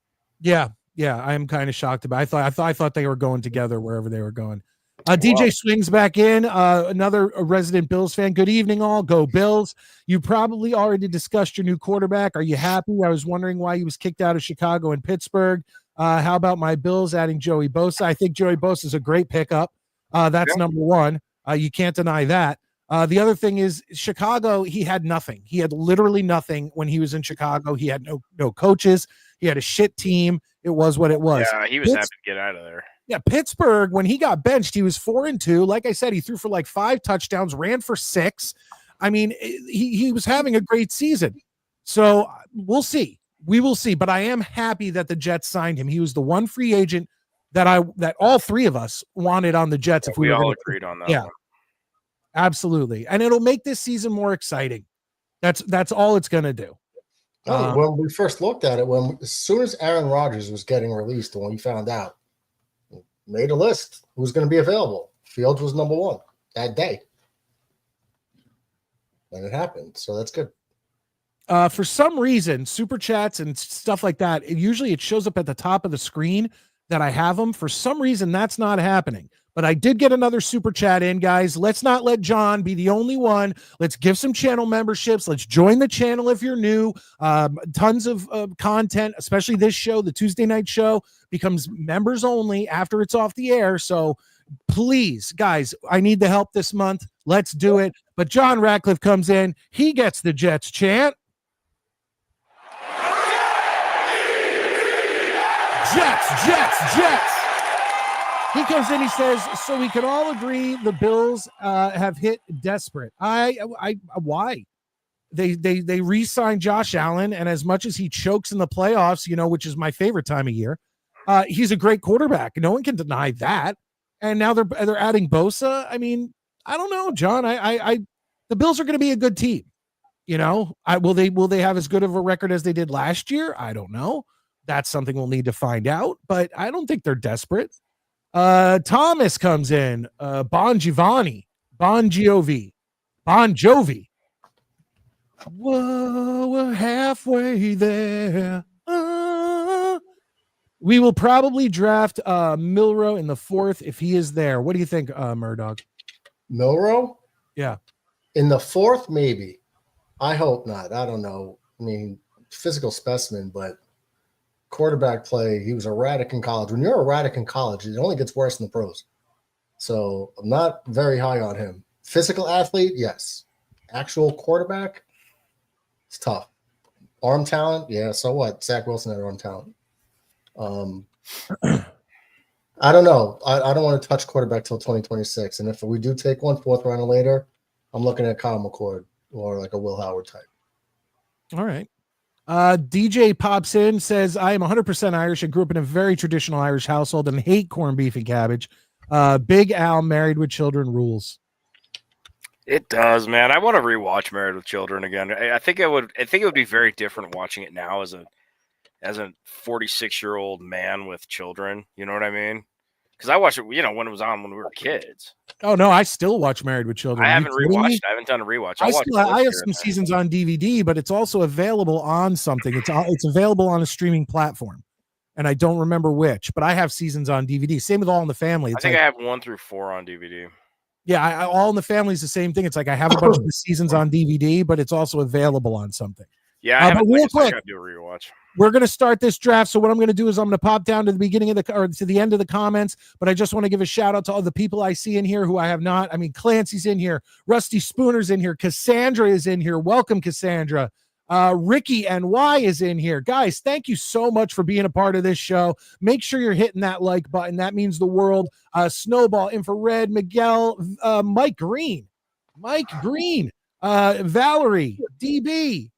Yeah, I'm kind of shocked about it. I thought they were going together wherever they were going. DJ Swings back in, another resident Bills fan. Good evening, all. Go Bills. You probably already discussed your new quarterback. Are you happy? I was wondering why he was kicked out of Chicago and Pittsburgh. How about my Bills adding Joey Bosa? I think Joey Bosa is a great pickup. That's number one. You can't deny that. The other thing is Chicago, he had nothing. He had literally nothing when he was in Chicago. He had no coaches. He had a shit team. It was what it was. Yeah, he was happy to get out of there. Yeah, Pittsburgh, when he got benched, he was 4-2. Like I said, he threw for like 5 touchdowns, ran for 6. I mean, he was having a great season. So we'll see. We will see, but I am happy that the Jets signed him. He was the one free agent that all three of us wanted on the Jets. If we all agreed on that. Yeah, one. Absolutely, and it'll make this season more exciting. That's all it's going to do. When we first looked at it, as soon as Aaron Rodgers was getting released, when we found out, we made a list who's going to be available. Fields was number 1 that day, and it happened. So that's good. For some reason, super chats and stuff like that, it shows up at the top of the screen that I have them. For some reason, that's not happening. But I did get another super chat in, guys. Let's not let John be the only one. Let's give some channel memberships. Let's join the channel if you're new. Tons of content, especially this show, the Tuesday night show, becomes members only after it's off the air. So please, guys, I need the help this month. Let's do it. But John Ratcliffe comes in. He gets the Jets chant. Jets. He comes in, he says, so we can all agree the Bills have hit desperate. Why? They re-signed Josh Allen, and as much as he chokes in the playoffs, which is my favorite time of year, he's a great quarterback. No one can deny that. And now they're adding Bosa. I mean, I don't know, John. The Bills are going to be a good team. Will they have as good of a record as they did last year? I don't know. That's something we'll need to find out, but I don't think they're desperate. Thomas comes in. Bon Jovi. Whoa, we're halfway there. We will probably draft Milroe in the 4th if he is there. What do you think, Murdoch? Milrow? Yeah. In the 4th, maybe. I hope not. I don't know. I mean, physical specimen, but quarterback play, he was erratic in college. When you're erratic in college, it only gets worse in the pros. So I'm not very high on him. Physical athlete, yes. Actual quarterback, it's tough. Arm talent, yeah, so what? Zach Wilson had arm talent. I don't know. I don't want to touch quarterback till 2026. And if we do take one 4th round or later, I'm looking at Kyle McCord or like a Will Howard type. All right. DJ pops in, says, I am 100% Irish and grew up in a very traditional Irish household and hate corned beef and cabbage. Big Al, Married with Children rules. It does, man. I want to rewatch Married with Children again. I think it would be very different watching it now as a 46-year-old man with children. You know what I mean? Because I watched it, when it was on when we were kids. Oh no, I still watch Married with Children. I haven't rewatched. I haven't done a rewatch. I have some seasons on DVD, but it's also available on something. It's available on a streaming platform, and I don't remember which. But I have seasons on DVD. Same with All in the Family. I think I have 1 through 4 on DVD. Yeah, All in the Family is the same thing. It's like I have a bunch of the seasons on DVD, but it's also available on something. Yeah, but real quick, I do a rewatch. We're going to start this draft. So what I'm going to do is I'm going to pop down to the beginning of to the end of the comments, but I just want to give a shout out to all the people I see in here who I have not. I mean, Clancy's in here. Rusty Spooner's in here. Cassandra is in here. Welcome, Cassandra. Ricky NY is in here. Guys, thank you so much for being a part of this show. Make sure you're hitting that like button. That means the world. Snowball, Infrared, Miguel, Mike Green, Valerie, DB.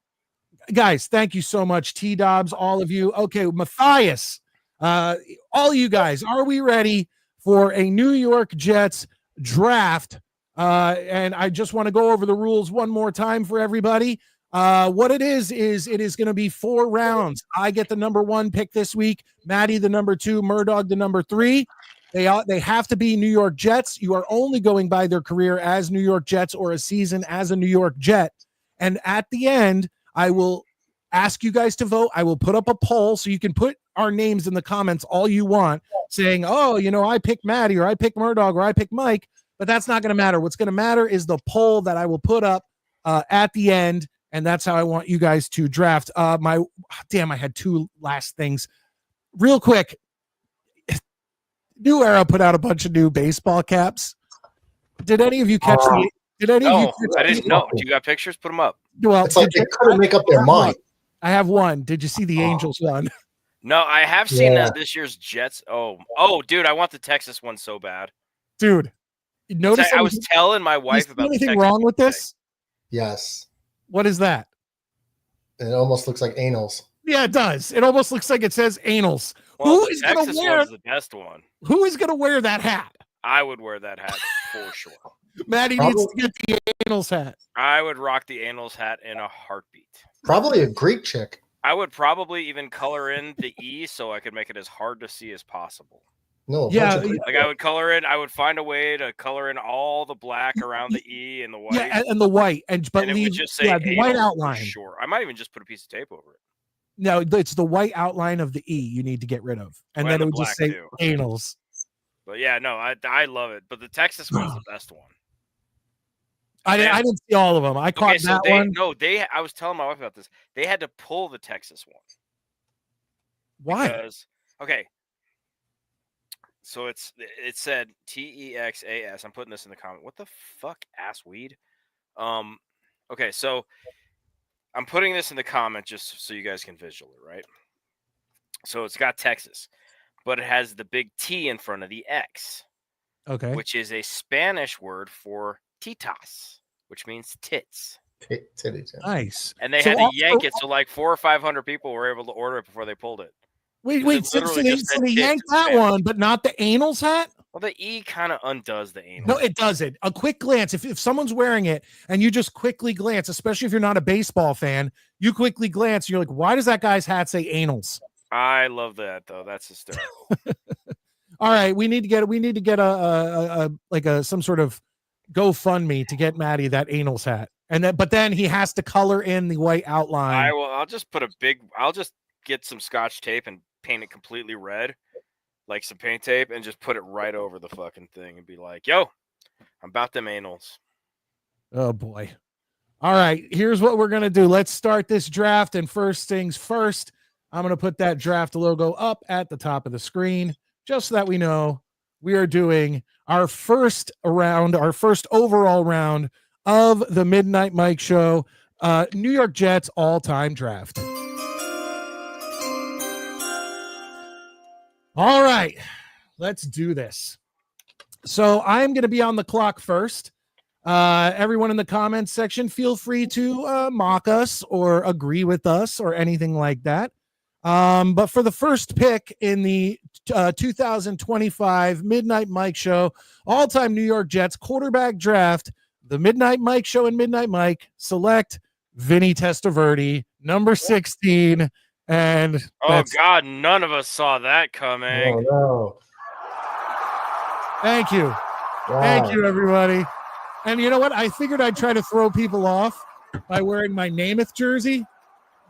Guys, thank you so much. T-Dobbs, all of you. Okay, Matthias, all you guys, are we ready for a New York Jets draft? And I just want to go over the rules one more time for everybody. What it is it is going to be 4 rounds. I get the number 1 pick this week. Maddie, the number 2, Murdog, the number 3. They have to be New York Jets. You are only going by their career as New York Jets or a season as a New York Jet. And at the end, I will ask you guys to vote. I will put up a poll so you can put our names in the comments all you want, saying, oh, I picked Maddie or I picked Murdog or I picked Mike, but that's not going to matter. What's going to matter is the poll that I will put up at the end, and that's how I want you guys to draft. I had 2 last things. Real quick, New Era put out a bunch of new baseball caps. Did any of you catch the I didn't know. Do you got pictures? Put them up. Well, it's like they couldn't make up their mind. I have one. Did you see the Angels one? No, I have seen this year's Jets. Oh, dude, I want the Texas one so bad. Dude, notice I was telling my wife about anything wrong with this? Yes. What is that? It almost looks like anals. Yeah, it does. It almost looks like it says anals. Well, who is going to wear the best one? Who is going to wear that hat? I would wear that hat for sure. Maddie needs to get the anals hat. I would rock the anals hat in a heartbeat. Probably a Greek chick. I would probably even color in the E so I could make it as hard to see as possible. No, yeah, like I would color in. I would find a way to color in all the black around the E and the white. Yeah, and the white, but it leave would just say the white outline. Sure, I might even just put a piece of tape over it. No, it's the white outline of the E you need to get rid of, and then it would just say anals. But yeah, no, I love it. But the Texas one's the best one. I didn't see all of them. I caught that one. No, I was telling my wife about this. They had to pull the Texas one. Why? Because, okay. So it said TEXAS. I'm putting this in the comment. What the fuck, ass weed? Okay, so I'm putting this in the comment just so you guys can visual it, right? So it's got Texas, but it has the big T in front of the X. Okay. Which is a Spanish word for titas, which means tits. Titties. Yeah. Nice. And they had to yank it, so like 400 or 500 people were able to order it before they pulled it. Wait, so they yanked that one, but not the anals hat? Well, the E kind of undoes the anal. No, it doesn't. A quick glance. If someone's wearing it and you just quickly glance, especially if you're not a baseball fan, you quickly glance, you're like, why does that guy's hat say anals? I love that though. That's hysterical. All right, we need to get a some sort of GoFundMe to get Maddie that anals hat, but then he has to color in the white outline. I'll just get some Scotch tape and paint it completely red, like some paint tape, and just put it right over the fucking thing and be like, "Yo, I'm about them anals. Oh boy. All right, here's what we're going to do. Let's start this draft, and first things first, I'm going to put that draft logo up at the top of the screen just so that we know we are doing our first round, our first overall round of the Midnight Mike Show New York Jets all-time draft. All right, let's do this. So I'm going to be on the clock first. Everyone in the comments section, feel free to mock us or agree with us or anything like that. But for the first pick in the 2025 Midnight Mike Show all-time New York Jets quarterback draft, the Midnight Mike Show and Midnight Mike select Vinny Testaverde, number 16. And oh God, none of us saw that coming. Oh no. Thank you. Wow. Thank you, everybody. And you know what? I figured I'd try to throw people off by wearing my Namath jersey,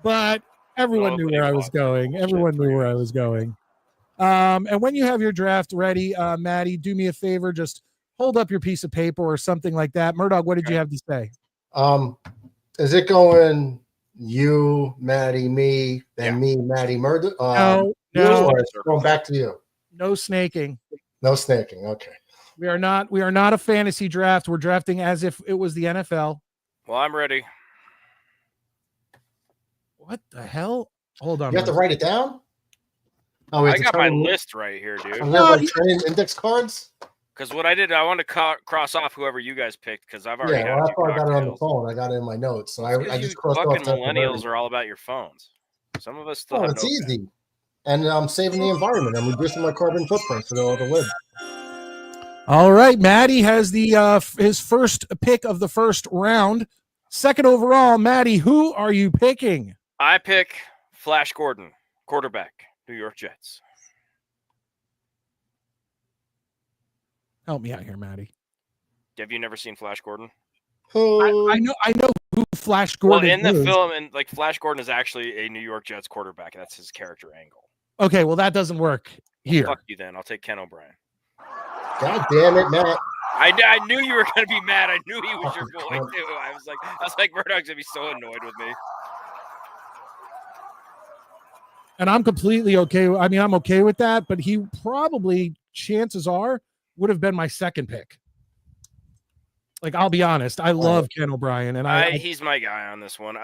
but everyone knew where I was going. Everyone knew where I was going. And when you have your draft ready, Maddie, do me a favor. Just hold up your piece of paper or something like that. Murdoch, what did you have to say? Is it going you, Maddie, me, and me, Maddie, Murdoch? No. Going back to you. No snaking. No snaking. Okay. We are not a fantasy draft. We're drafting as if it was the NFL. Well, I'm ready. What the hell? Hold on. You have to write it down? Oh, I got my list right here, dude. Like training index cards? Because what I did, I wanted to cross off whoever you guys picked because I've already I thought I got it on the phone. I got it in my notes. So I just crossed off. Fucking millennials are all about your phones. Some of us still have it's easy. And I'm saving the environment. I'm reducing my carbon footprint for the lid. All right, Maddie has the his first pick of the first round. Second overall, Maddie, who are you picking? I pick Flash Gordon, quarterback, New York Jets. Help me out here, Maddie. Have you never seen Flash Gordon? I know who Flash Gordon is. Well, in the film, and like Flash Gordon is actually a New York Jets quarterback. That's his character angle. Okay, well that doesn't work here. Fuck you then. I'll take Ken O'Brien. God damn it, Matt. I knew you were going to be mad. I knew he was your boy, too. I was like, Murdoch's going to be so annoyed with me. And I'm completely okay. I mean, I'm okay with that, but he probably, chances are, would have been my second pick. Like, I'll be honest. I love Ken O'Brien. And he's my guy on this one.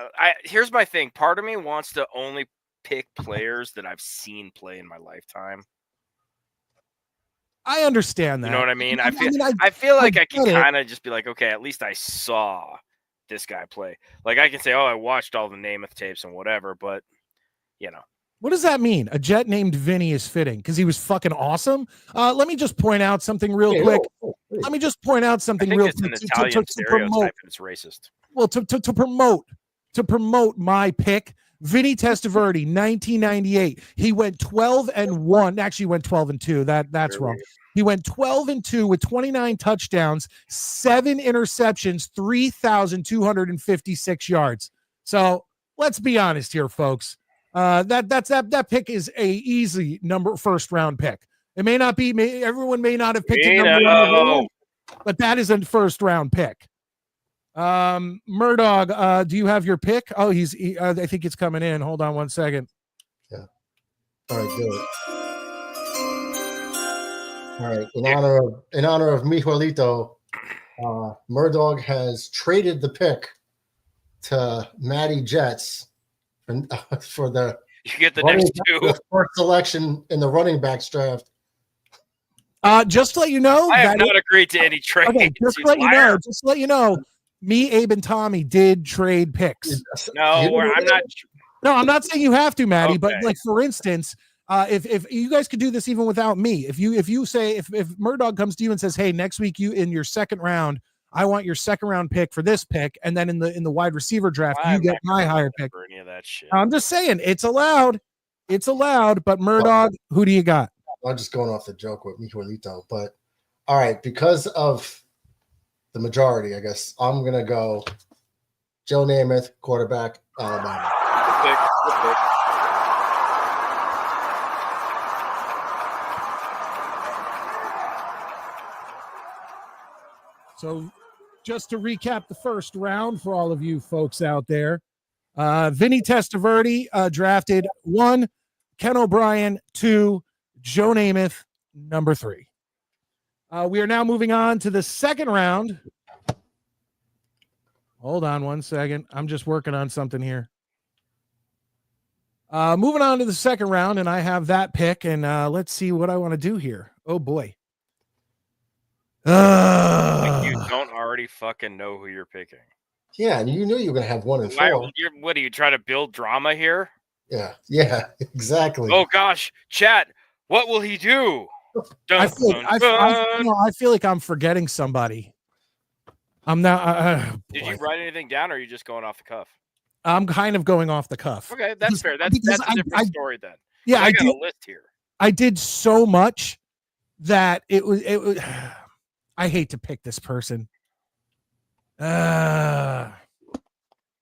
Here's my thing. Part of me wants to only pick players that I've seen play in my lifetime. I understand that. You know what I mean? I feel like I can kind of just be like, okay, at least I saw this guy play. Like I can say, oh, I watched all the Namath tapes and whatever, but you know. What does that mean? A Jet named Vinny is fitting because he was fucking awesome. Let me just point out something real quick. Let me just point out something real quick. It's an Italian stereotype and it's racist. Well, to promote my pick, Vinny Testaverde, 1998. He went 12-1. Actually, he went 12-2. That's wrong. He went 12-2 with 29 touchdowns, 7 interceptions, 3,256 yards. So let's be honest here, folks. That pick is a easy first round pick. It may not be. Everyone may not have picked a number one, but that is a first round pick. Murdoch, do you have your pick? Oh, I think it's coming in. Hold on one second. Yeah. All right, do it. All right. In honor of Mijuelito, Murdoch has traded the pick to Matty Jets for the you get the next two. The first selection in the running backs draft. Just to let you know, I have not agreed to any trade. Okay, just to let you know, me, Abe, and Tommy did trade picks. No, I'm not. No, I'm not saying you have to, Maddie. But like for instance, if you guys could do this even without me, if you say if Murdoch comes to you and says, hey, next week you in your second round, I want your second round pick for this pick, and then in the wide receiver draft, you get my higher pick. For any of that shit. I'm just saying it's allowed. It's allowed. But Murdoch, who do you got? I'm just going off the joke with Mijuelito, but all right, because of the majority, I guess I'm gonna go Joe Namath, quarterback, Alabama. Good pick. So just to recap the first round for all of you folks out there, Vinny Testaverde drafted 1, Ken O'Brien 2, Joe Namath number 3. We are now moving on to the second round. Hold on one second. I'm just working on something here. Moving on to the second round, and I have that pick, and let's see what I want to do here. Oh, boy. Like you don't already fucking know who you're picking. Yeah, and you knew you were going to have 1 and 4. What are you trying to build drama here? Yeah, exactly. Oh, gosh. Chat, what will he do? I feel like I'm forgetting somebody. I'm not. Did you write anything down, or are you just going off the cuff? I'm kind of going off the cuff. Okay, that's fair. That's a different story then. Yeah, I got a list here. I did so much that it was. I hate to pick this person. I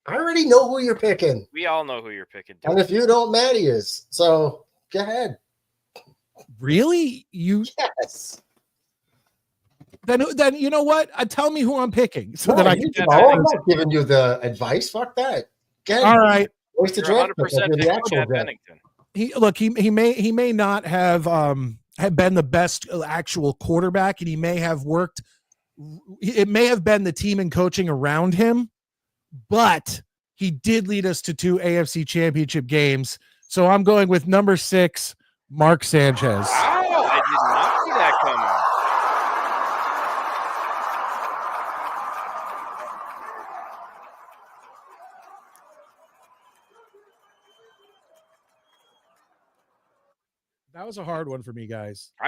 already know who you're picking. We all know who you're picking. And if you don't, Maddie is. So go ahead. Really? Yes. Then you know what? Tell me who I'm picking so that I can. I'm not giving you the advice. Fuck that. All right. Waste of draft. Chad Pennington. He may not have been the best actual quarterback, and he may have worked. It may have been the team and coaching around him, but he did lead us to 2 AFC Championship games. So I'm going with number 6, Mark Sanchez. Oh, I did not see that coming. That was a hard one for me, guys. I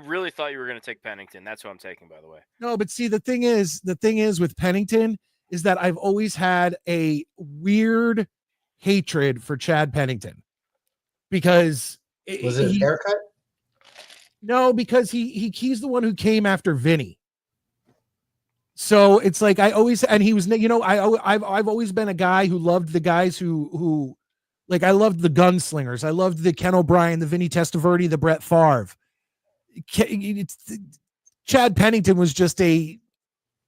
really thought you were going to take Pennington. That's who I'm taking, by the way. No, but see, the thing is with Pennington is that I've always had a weird hatred for Chad Pennington because was it a haircut? No, because he's the one who came after Vinny. So it's like I've always been a guy who loved the guys who like I loved the gunslingers. I loved the Ken O'Brien, the Vinny Testaverde, the Brett Favre. Chad Pennington was just he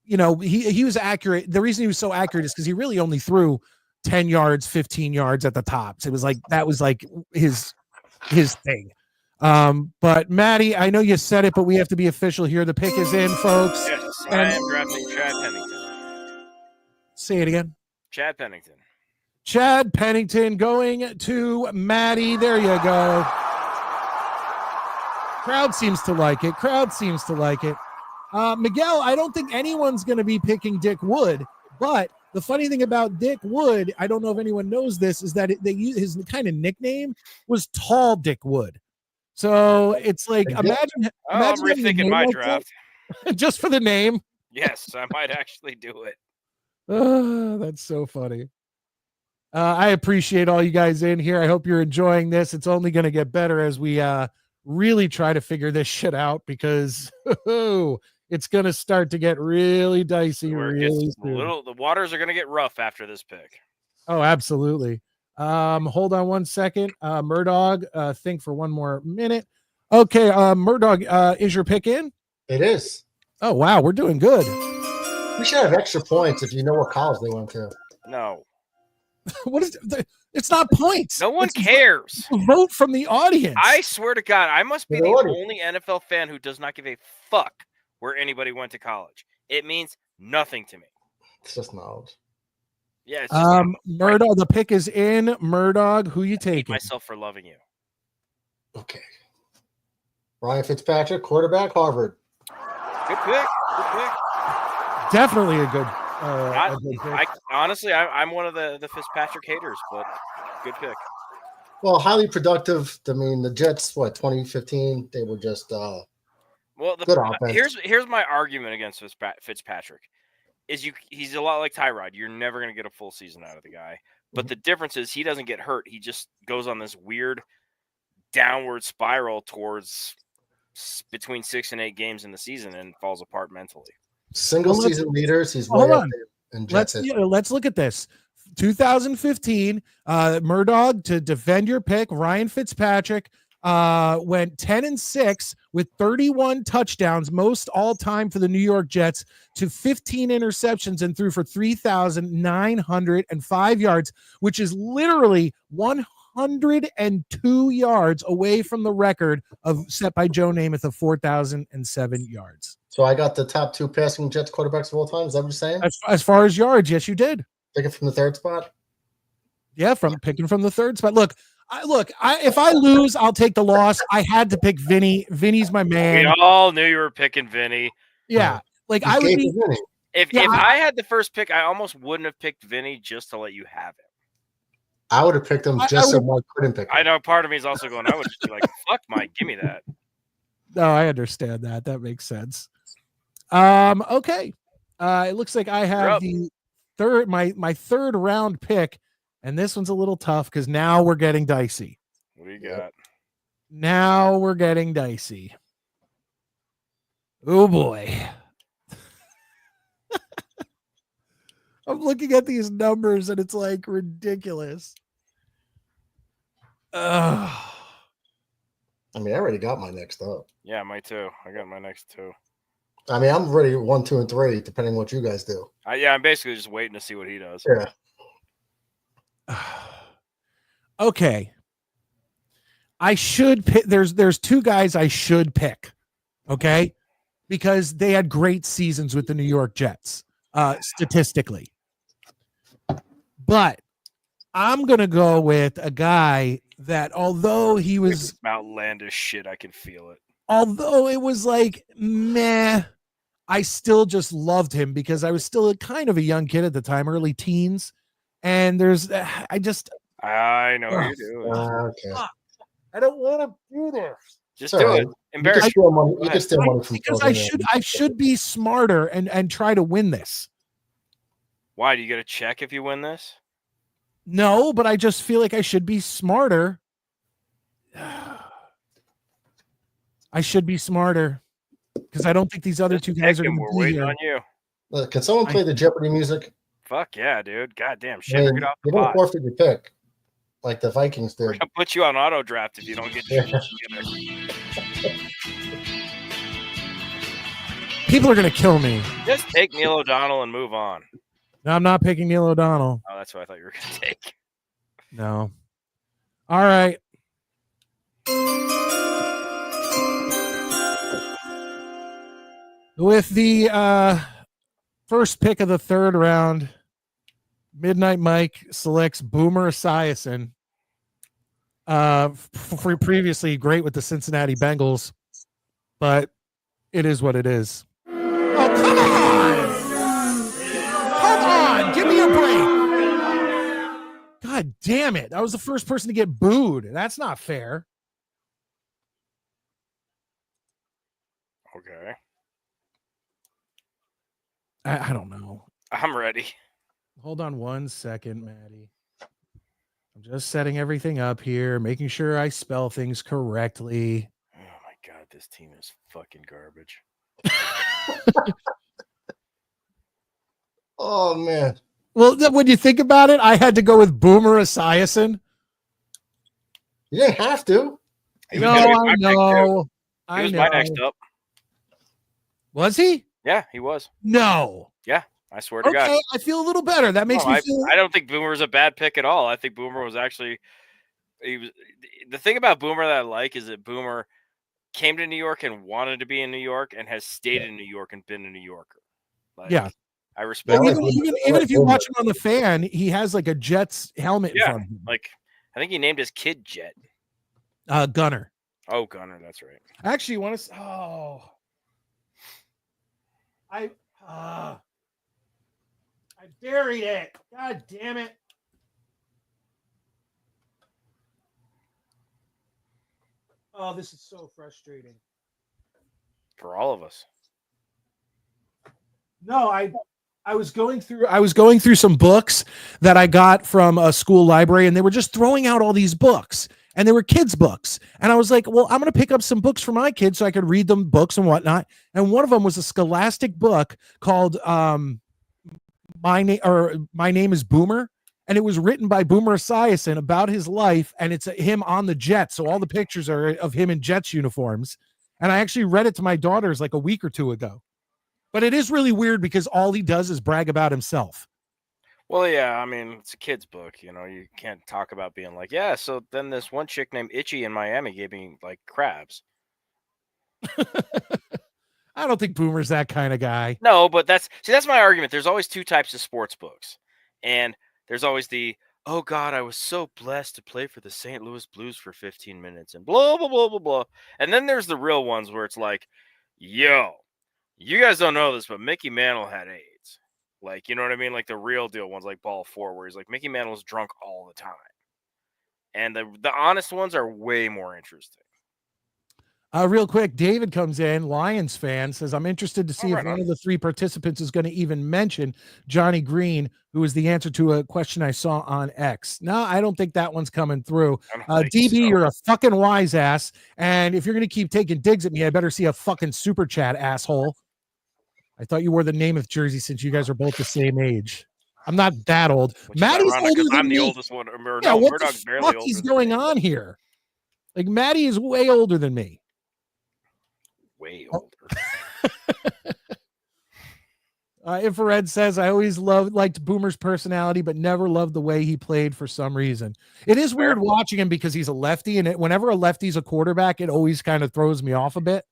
was accurate. The reason he was so accurate is because he really only threw 10 yards, 15 yards at the tops. It was like that was like his thing. But Maddie, I know you said it, but we have to be official here. The pick is in, folks. Yes, I am drafting Chad Pennington. Say it again. Chad Pennington. Chad Pennington going to Maddie. There you go. Crowd seems to like it. Miguel, I don't think anyone's going to be picking Dick Wood, but the funny thing about Dick Wood, I don't know if anyone knows this, is that his kind of nickname was Tall Dick Wood. So it's like, imagine I'm rethinking my draft. Just for the name. Yes, I might actually do it. That's so funny. I appreciate all you guys in here. I hope you're enjoying this. It's only going to get better as we really try to figure this shit out because it's going to start to get really dicey. The waters are going to get rough after this pick. Oh, absolutely. Hold on one second. Murdog, think for one more minute. Okay, Murdog, is your pick in? It is. Oh, wow. We're doing good. We should have extra points if you know what college they went to. No. What is it's not points. No one cares. Vote from the audience. I swear to God, I must be the only NFL fan who does not give a fuck where anybody went to college. It means nothing to me. It's just knowledge. Yeah. It's just Murdog, the pick is in. Murdog, who you taking? Myself for loving you. Okay. Ryan Fitzpatrick, quarterback, Harvard. Good pick. Definitely a good. Honestly, I'm one of the Fitzpatrick haters, but good pick. Well, highly productive. I mean, the Jets, 2015, they were just good offense. Here's my argument against Fitzpatrick. He's a lot like Tyrod. You're never going to get a full season out of the guy. But the difference is he doesn't get hurt. He just goes on this weird downward spiral towards between 6 and 8 games in the season and falls apart mentally. Single season leaders. He's hold on. Let's look at this. 2015, Murdog, to defend your pick, Ryan Fitzpatrick, went 10-6 with 31 touchdowns, most all time for the New York Jets, to 15 interceptions and threw for 3,905 yards, which is literally 102 yards away from the record set by Joe Namath of 4,007 yards. So I got the top 2 passing Jets quarterbacks of all time. Is that what you're saying? As far as yards, yes, you did. Take it from the 3rd spot. Yeah, picking from the 3rd spot. Look, if I lose, I'll take the loss. I had to pick Vinny. Vinny's my man. We all knew you were picking Vinny. Yeah, like I would be. If I had the first pick, I almost wouldn't have picked Vinny just to let you have it. I would have picked him just so Mike couldn't pick him. I know part of me is also going, I would just be like, fuck Mike, give me that. No, I understand that. That makes sense. Okay. It looks like I have the third, my 3rd round pick, and this one's a little tough because now we're getting dicey. What do you got? Now we're getting dicey. Oh boy. I'm looking at these numbers and it's like ridiculous. I mean, I already got my next up. Yeah, mine too. I got my next 2. I mean, I'm ready 1, 2, and 3, depending on what you guys do. Yeah, I'm basically just waiting to see what he does. Yeah. Okay. I should pick. There's 2 guys I should pick. Okay. Because they had great seasons with the New York Jets, statistically. But I'm going to go with a guy that, although he was outlandish shit, I can feel it. Although it was like, meh, I still just loved him because I was still kind of a young kid at the time, early teens. And I know what you're doing. Okay. I don't want to do this. Just do it. Embarrass you can steal money from because I should be smarter and try to win this. Why? Do you get a check if you win this? No, but I just feel like I should be smarter. I should be smarter because I don't think these other 2 guys are going to be waiting here. on you. Can someone play the Jeopardy music? Fuck yeah, dude. Goddamn. Shit, get off the You're going pot. to forfeit your pick, like the Vikings did. We're going to put you on auto draft if you don't get People are going to kill me. Just take Neil O'Donnell and move on. No, I'm not picking Neil O'Donnell. Oh, that's what I thought you were going to take. No. All right. With the first pick of the 3rd round, Midnight Mike selects Boomer Esiason. For previously great with the Cincinnati Bengals, but it is what it is. Oh, come on! Come on! Give me a break! God damn it. I was the first person to get booed. That's not fair. Okay. I don't know. I'm ready. Hold on 1 second, Maddie. I'm just setting everything up here, making sure I spell things correctly. Oh my God, this team is fucking garbage. Oh man. Well, when you think about it, I had to go with Boomer Esiason. You didn't have to. No, I know. He was my next up. Was he? Yeah, he was. No. Yeah, I swear to God. I feel a little better. That makes me feel. I don't think Boomer was a bad pick at all. I think Boomer was actually. The thing about Boomer that I like is that Boomer came to New York and wanted to be in New York and has stayed in New York and been a New Yorker. Like, yeah. I respect even if you watch him on the Fan, he has like a Jets helmet in front of him. Like, I think he named his kid Jet. Gunner. Oh, Gunner, that's right. Actually, you want to? I buried it. God damn it. Oh, this is so frustrating. For all of us. No, I was going through some books that I got from a school library, and they were just throwing out all these books, and they were kids' books. And I was like, well, I'm going to pick up some books for my kids so I could read them books and whatnot. And one of them was a scholastic book called My Name is Boomer. and it was written by Boomer Esiason about his life, and it's him on the Jets. So all the pictures are of him in Jets uniforms. And I actually read it to my daughters like a week or two ago. But it is really weird because all he does is brag about himself. Well, yeah, I mean, it's a kid's book. You know, you can't talk about being like, yeah, so then this one chick named Itchy in Miami gave me like crabs. I don't think Boomer's that kind of guy. No, but that's my argument. There's always two types of sports books. And there's always the, oh God, I was so blessed to play for the St. Louis Blues for 15 minutes and blah, blah, blah, blah, blah. And then there's the real ones where it's like, yo, you guys don't know this, but Mickey Mantle had AIDS. Like, you know what I mean? Like the real deal ones like Ball 4, where he's like, Mickey Mantle's drunk all the time. And the honest ones are way more interesting. Real quick, David comes in, Lions fan, says, I'm interested to see if one of the three participants is going to even mention Johnny Green, who is the answer to a question I saw on X. No, I don't think that one's coming through. DB, you're a fucking wise ass. And if you're going to keep taking digs at me, I better see a fucking super chat, asshole. I thought you wore the Namath jersey since you guys are both the same age. I'm not that old. Maddie's older than I'm me. the oldest one. Yeah, what the fuck is going on here? Like, Maddie is way older than me. Way older. Infrared says, I always liked Boomer's personality, but never loved the way he played for some reason. It is weird watching him because he's a lefty, and whenever a lefty's a quarterback, it always kind of throws me off a bit.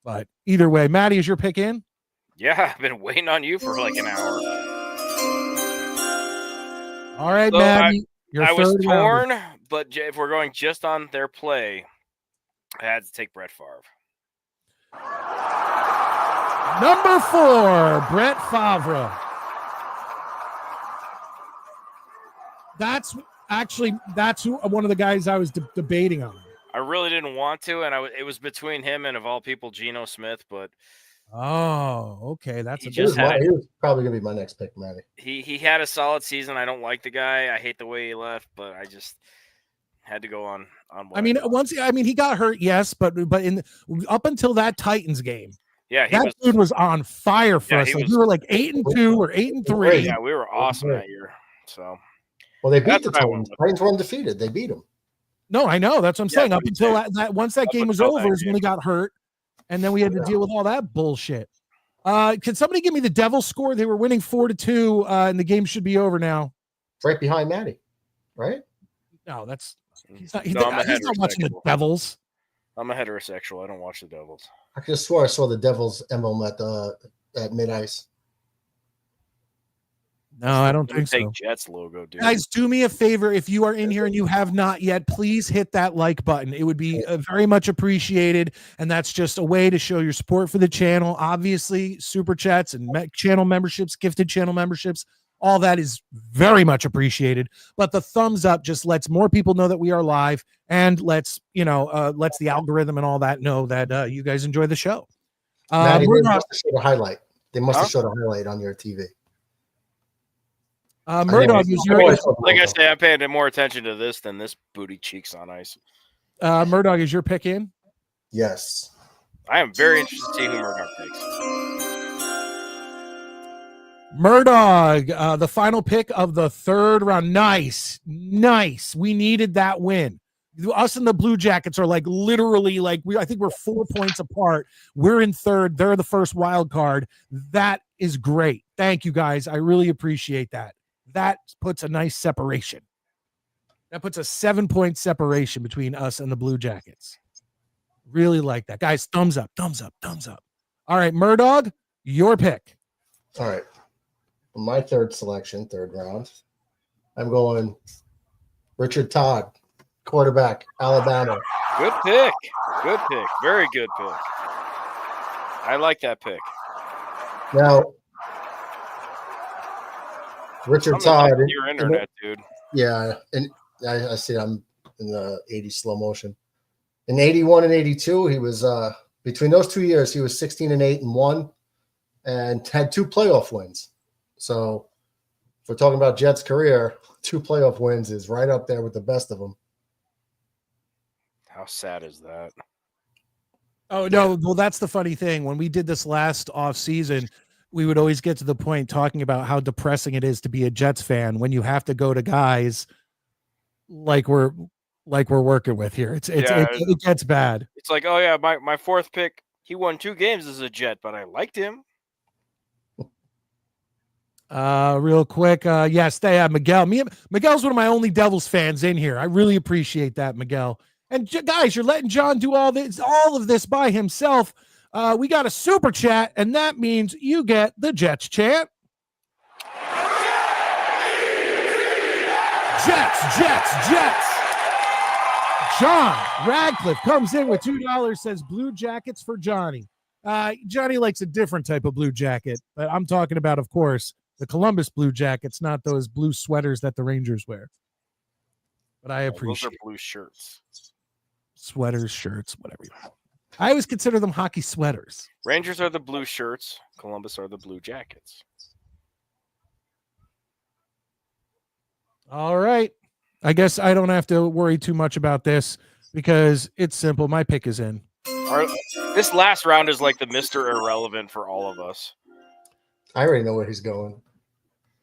But either way, Maddie, is your pick in? Yeah, I've been waiting on you for like an hour. All right, so Maddie. I was torn, but if we're going just on their play, I had to take Brett Favre. Number 4, Brett Favre. That's one of the guys I was debating on. I really didn't want to, and it was between him and, of all people, Geno Smith. But okay, that's he was probably gonna be my next pick, Matty. He had a solid season. I don't like the guy. I hate the way he left, but I just had to go on. He got hurt, yes, but up until that Titans game, yeah, that dude was on fire for us. Like we were like 8-2 or 8-3. Yeah, we were awesome that year. So, well, they beat the Titans. Titans were undefeated. They beat them. No, I know. That's what I'm saying. Up until that once that game was over is when he got hurt, and then we had to deal with all that bullshit. Can somebody give me the Devils score? They were winning 4-2, and the game should be over now. It's right behind Matty, right? No, he's not watching the Devils. I'm a heterosexual. I don't watch the Devils. I could have swore I saw the Devils emblem at mid-ice. No, I don't think so. Jets logo, dude. Guys, do me a favor. If you are in here and you have not yet, please hit that like button. It would be very much appreciated. And that's just a way to show your support for the channel. Obviously, super chats and channel memberships, gifted channel memberships, all that is very much appreciated. But the thumbs up just lets more people know that we are live and lets the algorithm and all that know that you guys enjoy the show. Maddie, they must have showed a highlight. They must have showed a highlight on your TV. Murdoch, like I say, I paid more attention to this than this booty cheeks on ice. Murdoch, is your pick in? Yes. I am very interested to see who Murdoch picks. Murdoch, the final pick of the third round. Nice. We needed that win. Us and the Blue Jackets are like literally I think we're 4 points apart. We're in third. They're the first wild card. That is great. Thank you guys. I really appreciate that. That puts a nice separation. That puts a 7-point separation between us and the Blue Jackets. Really like that. Guys, thumbs up. All right, Murdoch, your pick. All right. My third round, I'm going Richard Todd, quarterback, Alabama. Good pick. Very good pick. I like that pick. Now, Richard Todd. Your internet, dude. Yeah, and I see I'm in the 80 slow motion. In 81 and 82, he was between those 2 years, he was 16-8-1 and had 2 playoff wins. So if we're talking about Jets' career, 2 playoff wins is right up there with the best of them. How sad is that? Oh, no. Well, that's the funny thing. When we did this last off season, we would always get to the point talking about how depressing it is to be a Jets fan when you have to go to guys like we're working with here. It gets bad. It's like, oh yeah, my fourth pick, he won 2 games as a Jet, but I liked him. Real quick, yes, they have Miguel. Miguel's one of my only Devils fans in here. I really appreciate that, Miguel. And guys, you're letting John do all of this by himself. We got a super chat, and that means you get the Jets chant. Jets, Jets, Jets. John Radcliffe comes in with $2, says Blue Jackets for Johnny. Johnny likes a different type of blue jacket, but I'm talking about, of course, the Columbus Blue Jackets, not those blue sweaters that the Rangers wear. But I appreciate those are blue shirts. Sweaters, shirts, whatever you want. I always consider them hockey sweaters. Rangers are the blue shirts. Columbus are the blue jackets. All right. I guess I don't have to worry too much about this because it's simple. My pick is in. This last round is like the Mr. Irrelevant for all of us. I already know where he's going.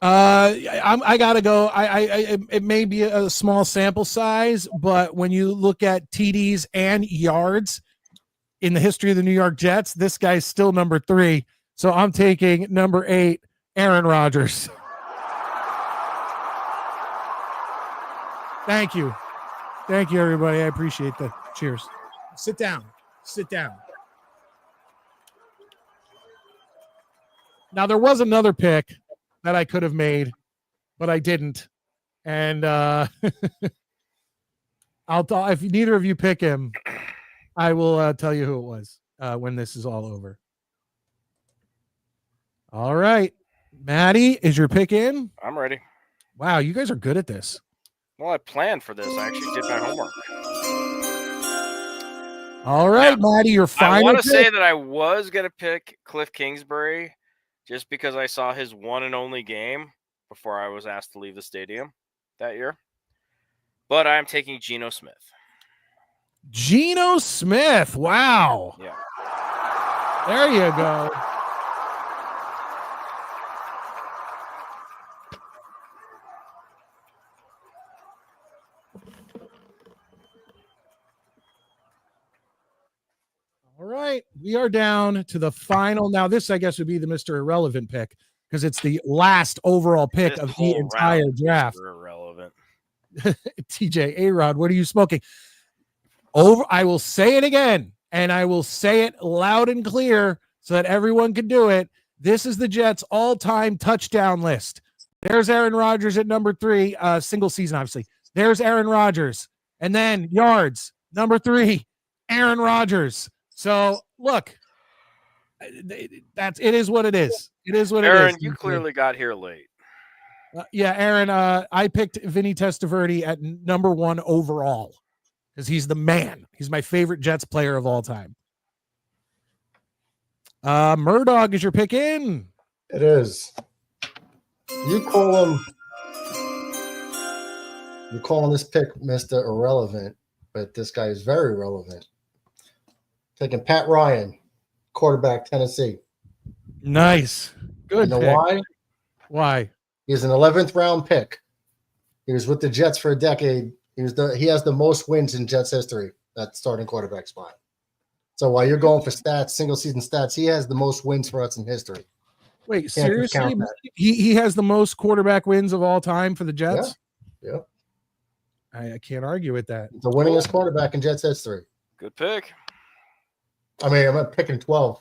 I gotta go. It may be a small sample size, but when you look at TDs and yards in the history of the New York Jets, this guy's still number 3. So I'm taking number 8, Aaron Rodgers. Thank you, everybody. I appreciate that. Cheers. Sit down. Now, there was another pick that I could have made, but I didn't. And if neither of you pick him, I will tell you who it was when this is all over. All right. Maddie, is your pick in? I'm ready. Wow, you guys are good at this. Well, I planned for this. I actually did my homework. All right, Maddie, you're fine. I want to say that I was going to pick Cliff Kingsbury just because I saw his one and only game before I was asked to leave the stadium that year. But I'm taking Geno Smith. Geno Smith. Wow. Yeah. There you go. All right, we are down to the final. Now, this, I guess, would be the Mr. Irrelevant pick because it's the last overall pick of the entire draft. Irrelevant. TJ, A-Rod, what are you smoking? I will say it again, and I will say it loud and clear so that everyone can do it. This is the Jets' all-time touchdown list. There's Aaron Rodgers at number 3, single season, obviously. There's Aaron Rodgers. And then yards, number 3, Aaron Rodgers. So look, it is what it is. It is what Aaron, it is. you clearly got here late. Yeah, Aaron, I picked Vinny Testaverde at number 1 overall because he's the man. He's my favorite Jets player of all time. Murdog, is your pick in? It is. You're calling this pick Mr. Irrelevant, but this guy is very relevant. Taking Pat Ryan, quarterback, Tennessee. Nice. Good. You know why? Why? He's an 11th round pick. He was with the Jets for a decade. He has the most wins in Jets history at starting quarterback spot. So while you're going for stats, single season stats, he has the most wins for us in history. Wait, seriously? He has the most quarterback wins of all time for the Jets? Yeah. I can't argue with that. The winningest quarterback in Jets history. Good pick. I mean, I'm picking 12.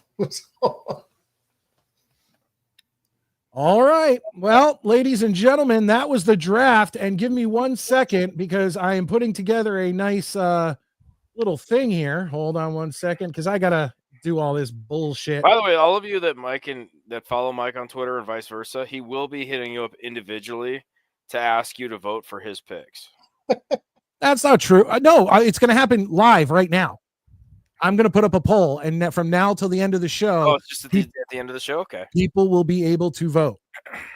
All right. Well, ladies and gentlemen, that was the draft. And give me 1 second because I am putting together a nice little thing here. Hold on 1 second because I got to do all this bullshit. By the way, all of you that follow Mike on Twitter and vice versa, he will be hitting you up individually to ask you to vote for his picks. That's not true. No, it's going to happen live right now. I'm going to put up a poll, and from now till the end of the show. Oh, it's just at the end of the show? Okay. People will be able to vote.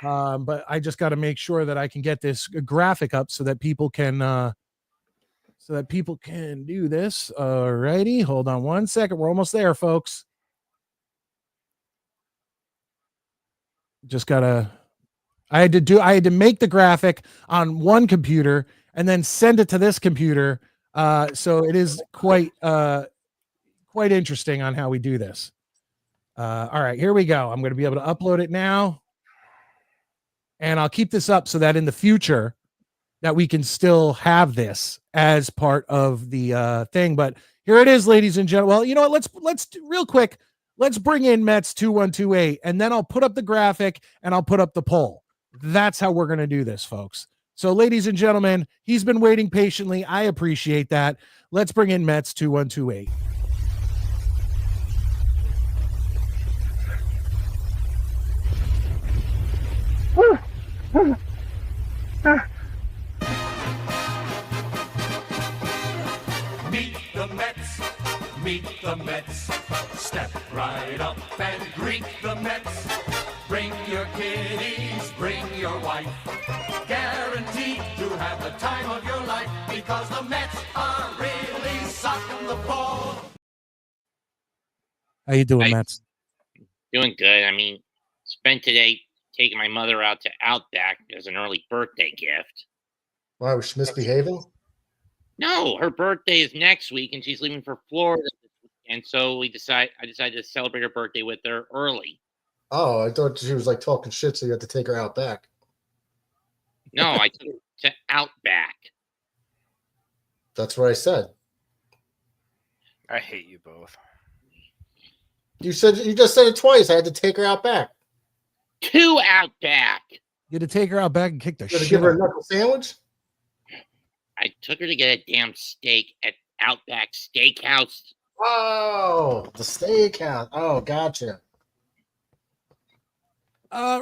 But I just got to make sure that I can get this graphic up so that people can do this. All righty. Hold on 1 second. We're almost there, folks. Just gotta. I had to make the graphic on one computer and then send it to this computer. So it is quite interesting on how we do this. All right, here we go. I'm going to be able to upload it now, and I'll keep this up so that in the future that we can still have this as part of the thing. But here it is, ladies and gentlemen. Well, you know what? Let's real quick. Let's bring in Mets 2128, and then I'll put up the graphic and I'll put up the poll. That's how we're going to do this, folks. So, ladies and gentlemen, he's been waiting patiently. I appreciate that. Let's bring in Mets 2128. Meet the Mets, meet the Mets. Step right up and greet the Mets. Bring your kiddies, bring your wife. Guaranteed to have the time of your life because the Mets are really socking the ball. How you doing, Mets? Doing good. I mean, spent today taking my mother out to Outback as an early birthday gift. Why was she misbehaving? No, her birthday is next week, and she's leaving for Florida this weekend. So I decided to celebrate her birthday with her early. Oh, I thought she was like talking shit, so you had to take her out back. No, I took her to Outback. That's what I said. I hate you both. You just said it twice. I had to take her out back. To Outback. You had to take her out back and kick the You had to shit give her a out. knuckle sandwich? I took her to get a damn steak at Outback Steakhouse. Oh, the steakhouse. Oh, gotcha.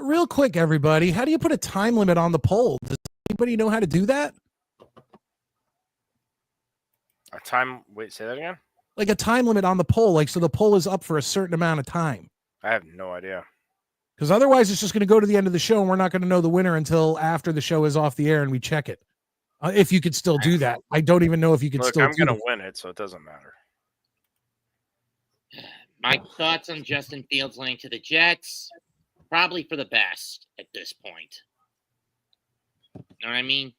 Real quick, everybody, how do you put a time limit on the poll? Does anybody know how to do that? Wait, say that again? Like a time limit on the poll, like so the poll is up for a certain amount of time. I have no idea. Because otherwise it's just going to go to the end of the show and we're not going to know the winner until after the show is off the air and we check it. If you could still do that. I don't even know if you could still I'm do going to that. win it, so it doesn't matter. My thoughts on Justin Fields landing to the Jets, probably for the best at this point. You know what I mean?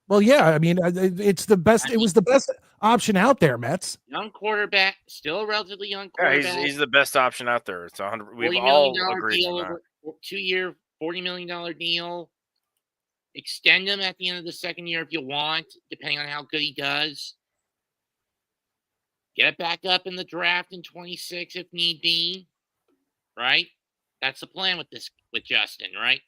Well, yeah, I mean, it's the best. It was the best option out there, Mets. Young quarterback, still a relatively young Yeah, quarterback. he's the best option out there. It's 100. We've $40 all million agreed deal on that. over 2-year, $40 million deal. Extend him at the end of the second year if you want, depending on how good he does. Get back up in the draft in 26 if need be. Right? That's the plan with Justin, right?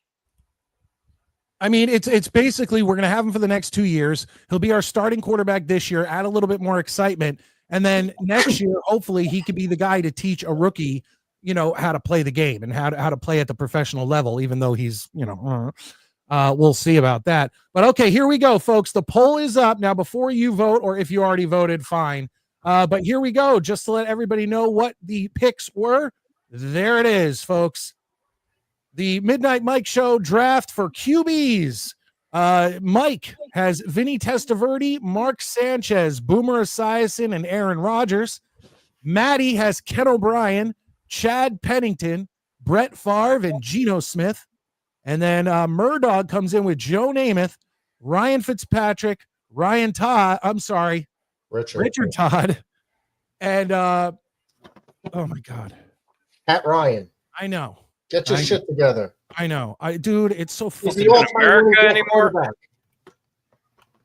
I mean, it's basically we're going to have him for the next 2 years. He'll be our starting quarterback this year, add a little bit more excitement. And then next year, hopefully he could be the guy to teach a rookie, how to play the game and how to play at the professional level, even though he's, we'll see about that. But okay, here we go, folks. The poll is up now. Before you vote, or if you already voted, fine. But here we go, just to let everybody know what the picks were. There it is, folks. The Midnight Mike Show draft for QBs. Mike has Vinny Testaverde, Mark Sanchez, Boomer Esiason, and Aaron Rodgers. Maddie has Ken O'Brien, Chad Pennington, Brett Favre, and Geno Smith. And then Murdog comes in with Joe Namath, Ryan Fitzpatrick, Richard Todd, and oh my God, Pat Ryan. I know. Get your shit together. I know. Dude, it's so He's fucking the all-time America really anymore? quarterback.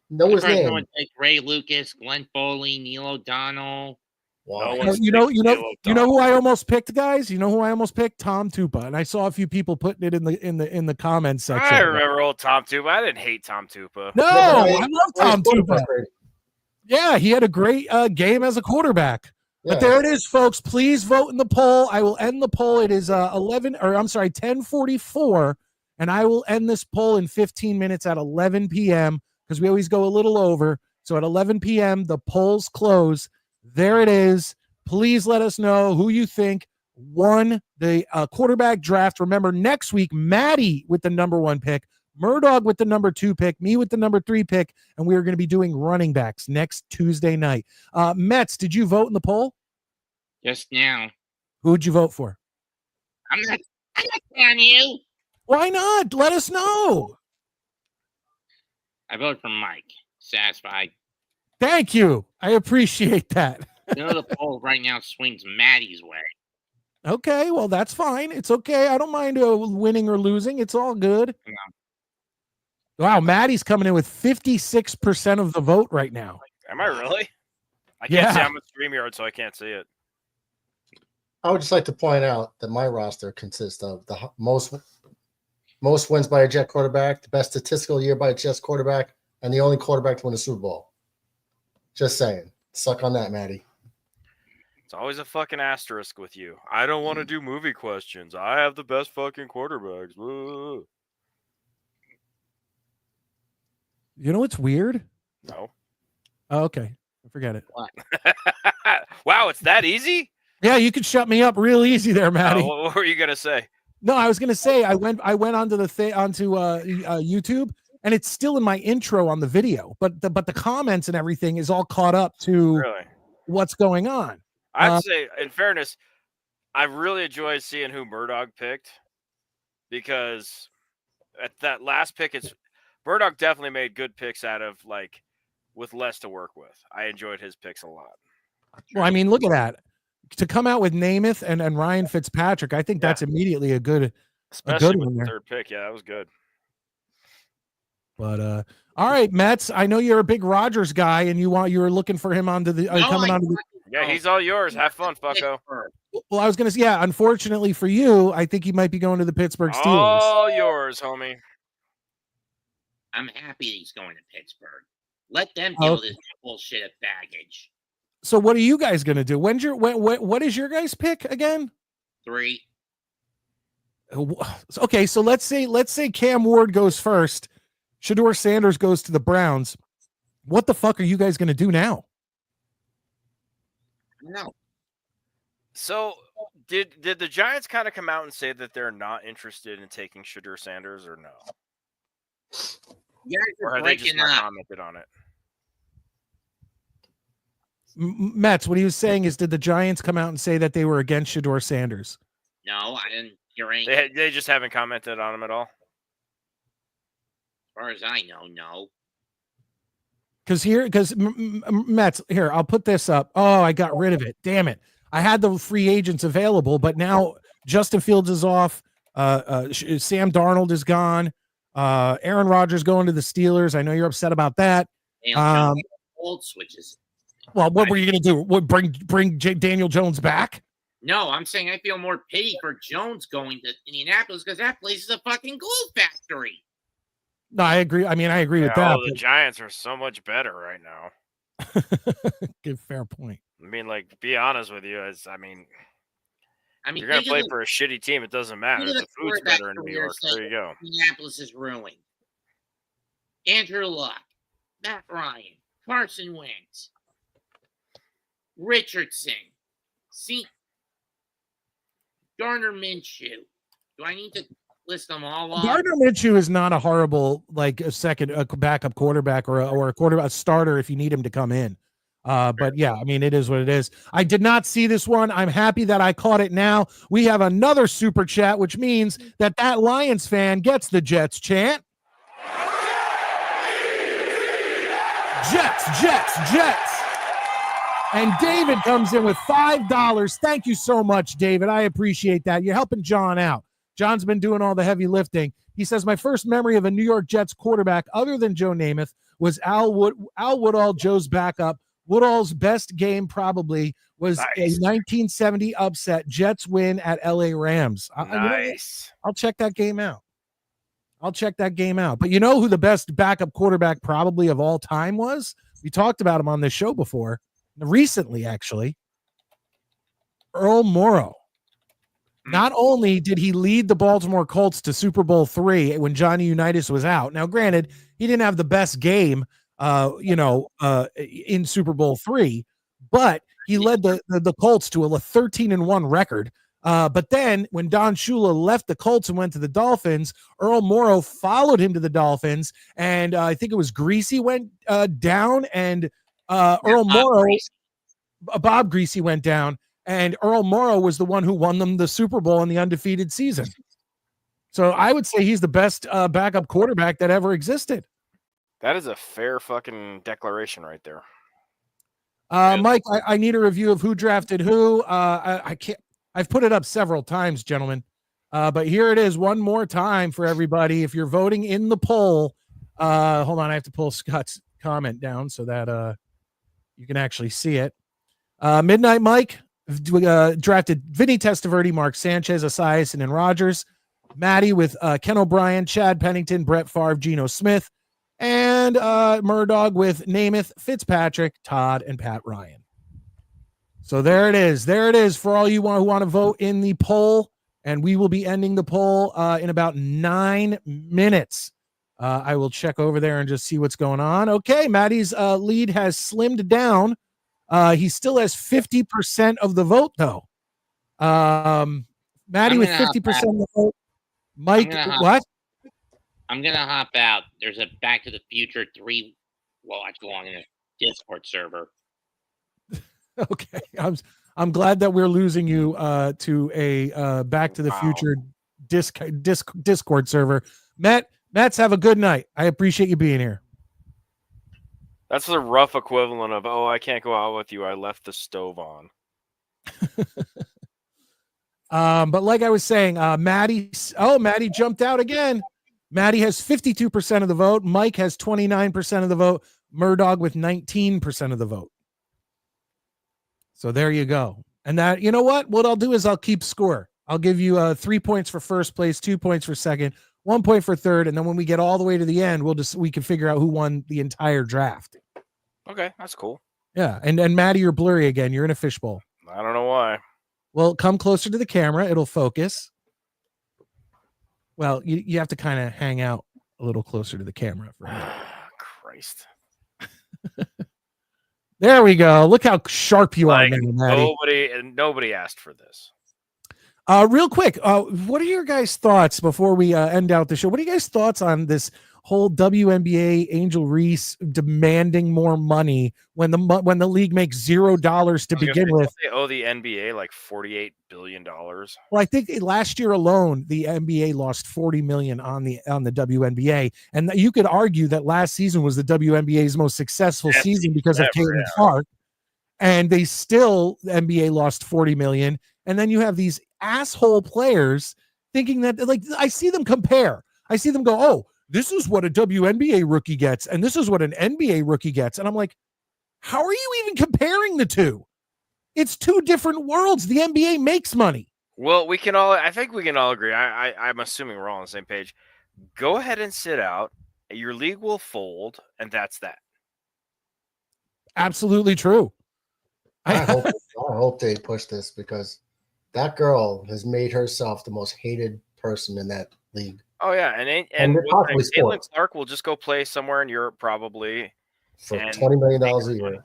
Know his name. Would take Ray Lucas, Glenn Foley, Neil O'Donnell. Wow. You know who I almost picked, guys? You know who I almost picked? Tom Tupa. And I saw a few people putting it in the comments section. I remember old Tom Tupa. I didn't hate Tom Tupa. No, I love Tom Tupa. Rating. Yeah, he had a great game as a quarterback. Yeah. But there it is, folks. Please vote in the poll. I will end the poll. It is 10:44, and I will end this poll in 15 minutes at 11 p.m. because we always go a little over. So at 11 p.m., the polls close. There it is. Please let us know who you think won the quarterback draft. Remember, next week, Maddie with the number 1 pick, Murdog with the number 2 pick, me with the number 3 pick, and we are going to be doing running backs next Tuesday night. Mets, did you vote in the poll? Just now. Who would you vote for? I'm not Can you? Why not? Let us know. I voted for Mike. Satisfied. Thank you. I appreciate that. The poll right now swings Maddie's way. Okay, well, that's fine. It's okay. I don't mind winning or losing. It's all good. Yeah. Wow, Maddie's coming in with 56% of the vote right now. Am I really? I can't see. I'm a StreamYard, so I can't see it. I would just like to point out that my roster consists of the most wins by a Jet quarterback, the best statistical year by a Jets quarterback, and the only quarterback to win a Super Bowl. Just saying. Suck on that, Maddie. It's always a fucking asterisk with you. I don't want to do movie questions. I have the best fucking quarterbacks. Woo. You know what's weird? No. Oh, okay. Forget it. Wow, it's that easy? Yeah, you could shut me up real easy there, Maddie. What were you gonna say? No, I was gonna say I went onto the YouTube, and it's still in my intro on the video, but the comments and everything is all caught up to what's going on. I'd say, in fairness, I really enjoyed seeing who Murdoch picked, because at that last pick, Murdoch definitely made good picks out of with less to work with. I enjoyed his picks a lot. Well, I mean, look at that. To come out with Namath and Ryan Fitzpatrick, I think that's immediately a good Especially one with the there. third pick. Yeah, that was good. But all right, Mets. I know you're a big Rodgers guy, and you were looking for him onto the coming onto the. Yeah, he's all yours. Have fun, fucko. Well, I was gonna say, yeah. Unfortunately for you, I think he might be going to the Pittsburgh Steelers. All yours, homie. I'm happy he's going to Pittsburgh. Let them deal with this bullshit of baggage. So what are you guys gonna do? What is your guys' pick again? 3. Okay, so let's say Cam Ward goes first. Shedeur Sanders goes to the Browns. What the fuck are you guys gonna do now? No. So did the Giants kind of come out and say that they're not interested in taking Shedeur Sanders, or no? Yeah, or have they just not commented on it? Mets, what he was saying is, did the Giants come out and say that they were against Shedeur Sanders? No, I didn't hear anything. They just haven't commented on him at all? As far as I know, no. Because Mets, here, I'll put this up. Oh, I got rid of it. Damn it. I had the free agents available, but now Justin Fields is off. Sam Darnold is gone. Aaron Rodgers going to the Steelers. I know you're upset about that. Old switches. Well, what were you going to do? What, bring Daniel Jones back? No, I'm saying I feel more pity for Jones going to Indianapolis because that place is a fucking glue factory. No, I agree. I mean, I agree with that. The Giants are so much better right now. Good, fair point. I mean, be honest with you, you're going to play for a shitty team. It doesn't matter. The food's better in New York. There you go. Indianapolis is ruined. Andrew Luck, Matt Ryan, Carson Wentz, Richardson, Gardner Minshew. Do I need to list them all off? Gardner Minshew is not a horrible a backup quarterback or a quarterback starter if you need him to come in. But yeah, I mean, it is what it is. I did not see this one. I'm happy that I caught it now. We have another super chat, which means that Lions fan gets the Jets chant. Jets, Jets, Jets. And David comes in with $5. Thank you so much, David. I appreciate that. You're helping John out. John's been doing all the heavy lifting. He says, my first memory of a New York Jets quarterback other than Joe Namath was Al Woodall, Joe's backup. Woodall's best game probably was a 1970 upset Jets win at LA Rams. Nice. I'll check that game out. But you know who the best backup quarterback probably of all time was? We talked about him on this show before. Recently, actually, Earl Morrow. Not only did he lead the Baltimore Colts to Super Bowl III when Johnny Unitas was out. Now, granted, he didn't have the best game, in Super Bowl III, but he led the Colts to a 13-1 record. But then when Don Shula left the Colts and went to the Dolphins, Earl Morrow followed him to the Dolphins, and I think it was Greasy went down, and Bob Greasy went down, and Earl Morrow was the one who won them the Super Bowl in the undefeated season. So I would say he's the best backup quarterback that ever existed. That is a fair fucking declaration right there. Mike, I need a review of who drafted who. I can't. I've put it up several times, gentlemen. But here it is one more time for everybody. If you're voting in the poll, hold on, I have to pull Scott's comment down so that you can actually see it. Midnight Mike drafted Vinny Testaverde, Mark Sanchez, Esiason, and Rogers. Maddie with Ken O'Brien, Chad Pennington, Brett Favre, Geno Smith, and Murdog with Namath, Fitzpatrick, Todd, and Pat Ryan. So there it is. There it is for all you who want to vote in the poll. And we will be ending the poll in about 9 minutes. I will check over there and just see what's going on. Okay, Maddie's lead has slimmed down. He still has 50% of the vote, though. Maddie with 50% of the vote. Mike, what? I'm going to hop out. There's a Back to the Future 3 watch along in a Discord server. Okay. I'm glad that we're losing you to a Back to the Future Discord server. Mets, have a good night. I appreciate you being here. That's the rough equivalent of, I can't go out with you. I left the stove on. But like I was saying, Maddie jumped out again. Maddie has 52% of the vote. Mike has 29% of the vote. Murdog with 19% of the vote. So there you go. And that, you know what I'll do is I'll keep score. I'll give you 3 points for first place, 2 points for second, 1 point for third. And then when we get all the way to the end, we can figure out who won the entire draft. Okay. That's cool. Yeah. And Maddie, you're blurry again. You're in a fishbowl. I don't know why. Well, come closer to the camera. It'll focus. Well, you have to kind of hang out a little closer to the camera for a minute. Christ. There we go. Look how sharp you are, Maddie. Nobody asked for this. Real quick, what are your guys' thoughts before we end out the show? What are you guys' thoughts on this whole WNBA Angel Reese demanding more money when the league makes $0 to begin with? They owe the NBA like $48 billion. Well, I think last year alone, the NBA lost $40 million on the WNBA, and you could argue that last season was the WNBA's most successful season because of Caitlin Clark, and the NBA lost $40 million, and then you have these asshole players thinking that, like, I see them compare. I see them go, oh, this is what a WNBA rookie gets, and this is what an NBA rookie gets. And I'm like, how are you even comparing the two? It's two different worlds. The NBA makes money. Well, I think we can all agree. I'm assuming we're all on the same page. Go ahead and sit out. Your league will fold, and that's that. Absolutely true. I hope they push this, because that girl has made herself the most hated person in that league. Oh yeah, and Caitlin Clark will just go play somewhere in Europe probably for $20 million a year.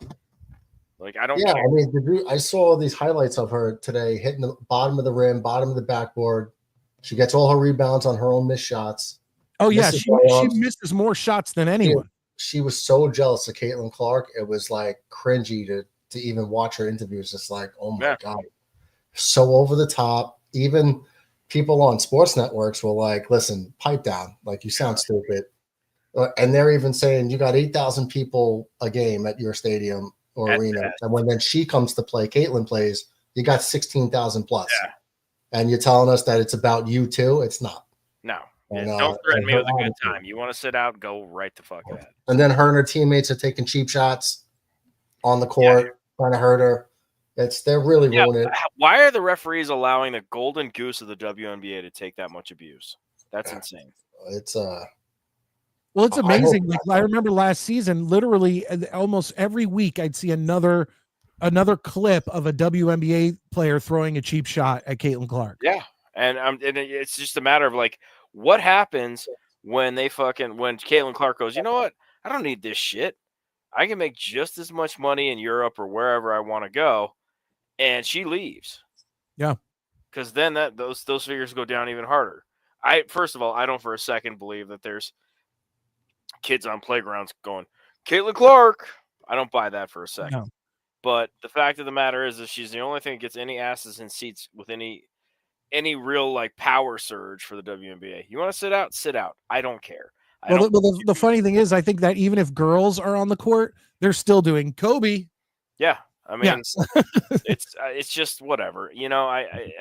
Like, I don't. Yeah, care. I mean, I saw these highlights of her today, hitting the bottom of the rim, bottom of the backboard. She gets all her rebounds on her own missed shots. Oh yeah, she misses more shots than anyone. She was so jealous of Caitlin Clark. It was like cringy to even watch her interviews. Just like, oh my God, so over the top. Even people on sports networks were like, listen, pipe down. Like, you sound stupid. And they're even saying you got 8,000 people a game at your stadium or arena. And when then she comes to play, Caitlin plays, you got 16,000 plus. Yeah. And you're telling us that it's about you too? It's not. No. Don't threaten me with a good time. You want to sit out, go right the fuck ahead. And then her and her teammates are taking cheap shots on the court, trying to hurt her. They're really ruining it. Why are the referees allowing the golden goose of the WNBA to take that much abuse? That's insane. It's well, it's amazing. I remember last season, literally almost every week, I'd see another clip of a WNBA player throwing a cheap shot at Caitlin Clark. Yeah, and it's just a matter of like, what happens when Caitlin Clark goes, you know what? I don't need this shit. I can make just as much money in Europe or wherever I want to go. And she leaves. Yeah. Because then those figures go down even harder. First of all, I don't for a second believe that there's kids on playgrounds going, Caitlin Clark. I don't buy that for a second. No. But the fact of the matter is that she's the only thing that gets any asses in seats with any any real like power surge for the WNBA. You want to sit out? Sit out. I don't care. Well, the funny thing is, I think that even if girls are on the court, they're still doing Kobe. Yeah, I mean, yes. it's just whatever. You know, I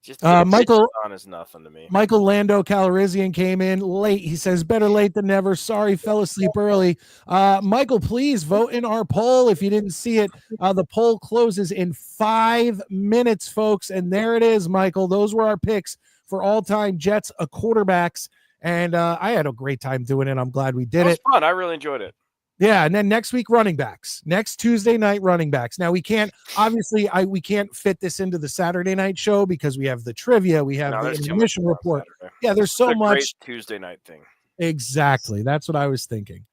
just Michael on is nothing to me. Michael Lando Calrissian came in late. He says, better late than never. Sorry, fell asleep early. Michael, please vote in our poll if you didn't see it. The poll closes in 5 minutes, folks. And there it is, Michael. Those were our picks for all-time Jets quarterbacks. And I had a great time doing it. I'm glad we did it. It was fun. I really enjoyed it. Yeah, and then next week, running backs. Next Tuesday night, running backs. Now, we can't, obviously, we can't fit this into the Saturday night show because we have the trivia, we have the intermission report. Yeah, there's so much. Tuesday night thing. Exactly. That's what I was thinking.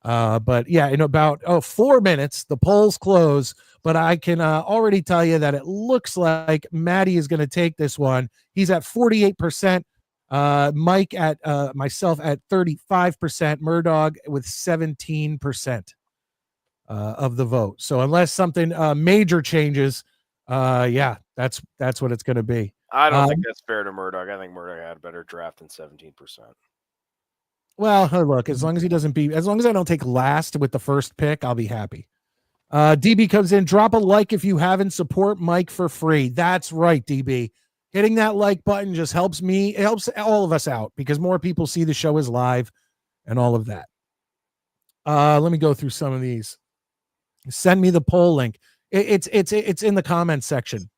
But yeah, in about 4 minutes, the polls close, but I can already tell you that it looks like Maddie is going to take this one. He's at 48%. Mike at myself at 35%, Murdog with 17% of the vote. So unless something major changes, yeah, that's what it's going to be. I don't think that's fair to Murdog. I think Murdog had a better draft than 17%. Well, look, as long as he doesn't as long as I don't take last with the first pick, I'll be happy. DB comes in, drop a like if you haven't, support Mike for free. That's right, DB. Hitting that like button just helps me. It helps all of us out because more people see the show is live and all of that. Let me go through some of these. Send me the poll link. It's in the comments section.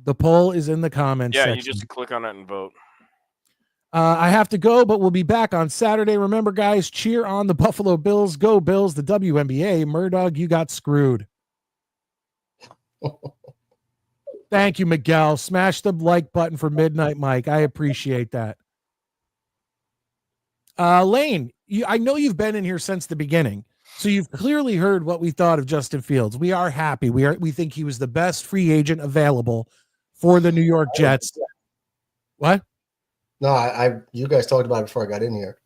The poll is in the comments section. Yeah, you just click on it and vote. I have to go, but we'll be back on Saturday. Remember, guys, cheer on the Buffalo Bills. Go Bills, the WNBA. Murdog, you got screwed. Thank you, Miguel. Smash the like button for Midnight Mike. I appreciate that. Lane, I know you've been in here since the beginning, so you've clearly heard what we thought of Justin Fields. We are happy. We think he was the best free agent available for the New York Jets. What? No, you guys talked about it before I got in here.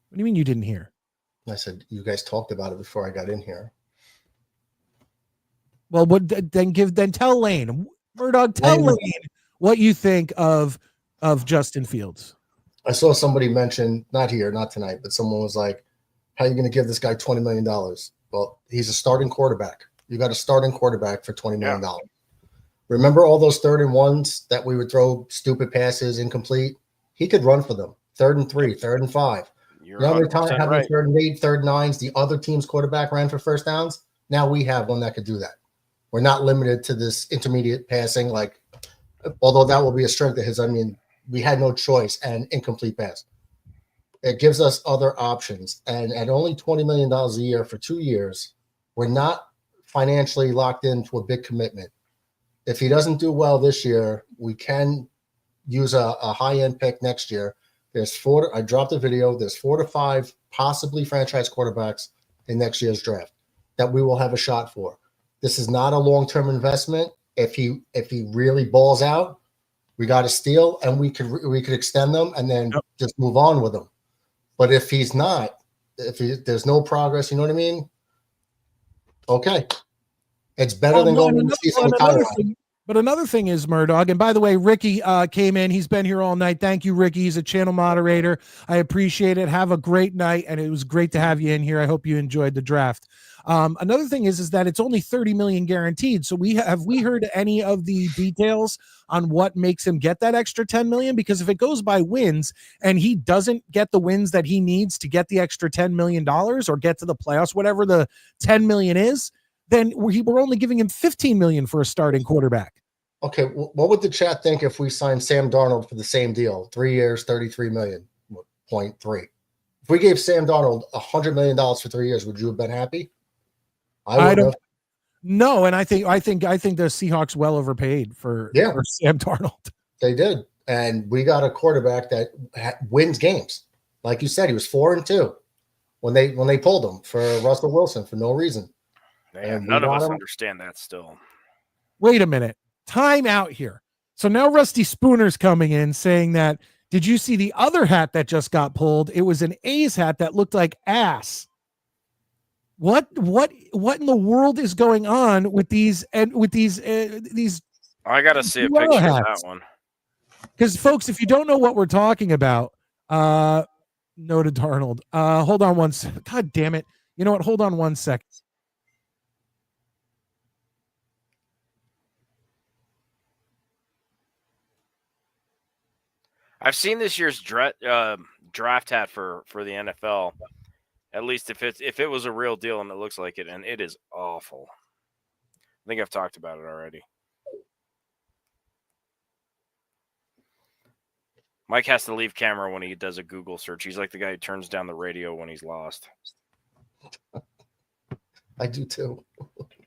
What do you mean you didn't hear? I said you guys talked about it before I got in here. Well, then tell Lane, Murdog, tell Lane what you think of Justin Fields. I saw somebody mention, not here, not tonight, but someone was like, how are you going to give this guy $20 million? Well, he's a starting quarterback. You got a starting quarterback for $20 million. Yeah. Remember all those 3rd and 1s that we would throw stupid passes, incomplete? He could run for them. 3rd and 3, 3rd and 5. You're the other time having right. 3rd and 8, 3rd and 9s, the other team's quarterback ran for first downs. Now we have one that could do that. We're not limited to this intermediate passing, although that will be a strength of his. I mean, we had no choice and incomplete pass. It gives us other options. And at only $20 million a year for 2 years, we're not financially locked into a big commitment. If he doesn't do well this year, we can use a high-end pick next year. I dropped a video. There's 4 to 5 possibly franchise quarterbacks in next year's draft that we will have a shot for. This is not a long-term investment. If he really balls out, we got to steal, and we could extend them and then just move on with them. But if he's not, there's no progress, you know what I mean? Okay, it's better than going to see some entire. But another thing is, Murdog, and by the way, Ricky came in. He's been here all night. Thank you, Ricky. He's a channel moderator. I appreciate it. Have a great night, and it was great to have you in here. I hope you enjoyed the draft. Another thing is that it's only 30 million guaranteed. So we heard any of the details on what makes him get that extra 10 million? Because if it goes by wins and he doesn't get the wins that he needs to get the extra $10 million or get to the playoffs, whatever the 10 million is, then we're only giving him 15 million for a starting quarterback. Okay. What would the chat think if we signed Sam Darnold for the same deal? 3 years, 33 million, 0.3. If we gave Sam Darnold $100 million for 3 years, would you have been happy? I don't know. And I think the Seahawks well overpaid for Sam Darnold. They did. And we got a quarterback that wins games. Like you said, he was 4-2 when they pulled him for Russell Wilson for no reason. Man, none of us understand that still. Wait a minute. Time out here. So now Rusty Spooner's coming in saying that, did you see the other hat that just got pulled? It was an A's hat that looked like ass. What in the world is going on with these I gotta see a picture of that one. Because folks, if you don't know what we're talking about, noted Darnold. Hold on one second. God damn it. You know what? Hold on one second. I've seen this year's draft hat for the NFL. At least if it was a real deal and it looks like it, and it is awful. I think I've talked about it already. Mike has to leave camera when he does a Google search. He's like the guy who turns down the radio when he's lost. I do too.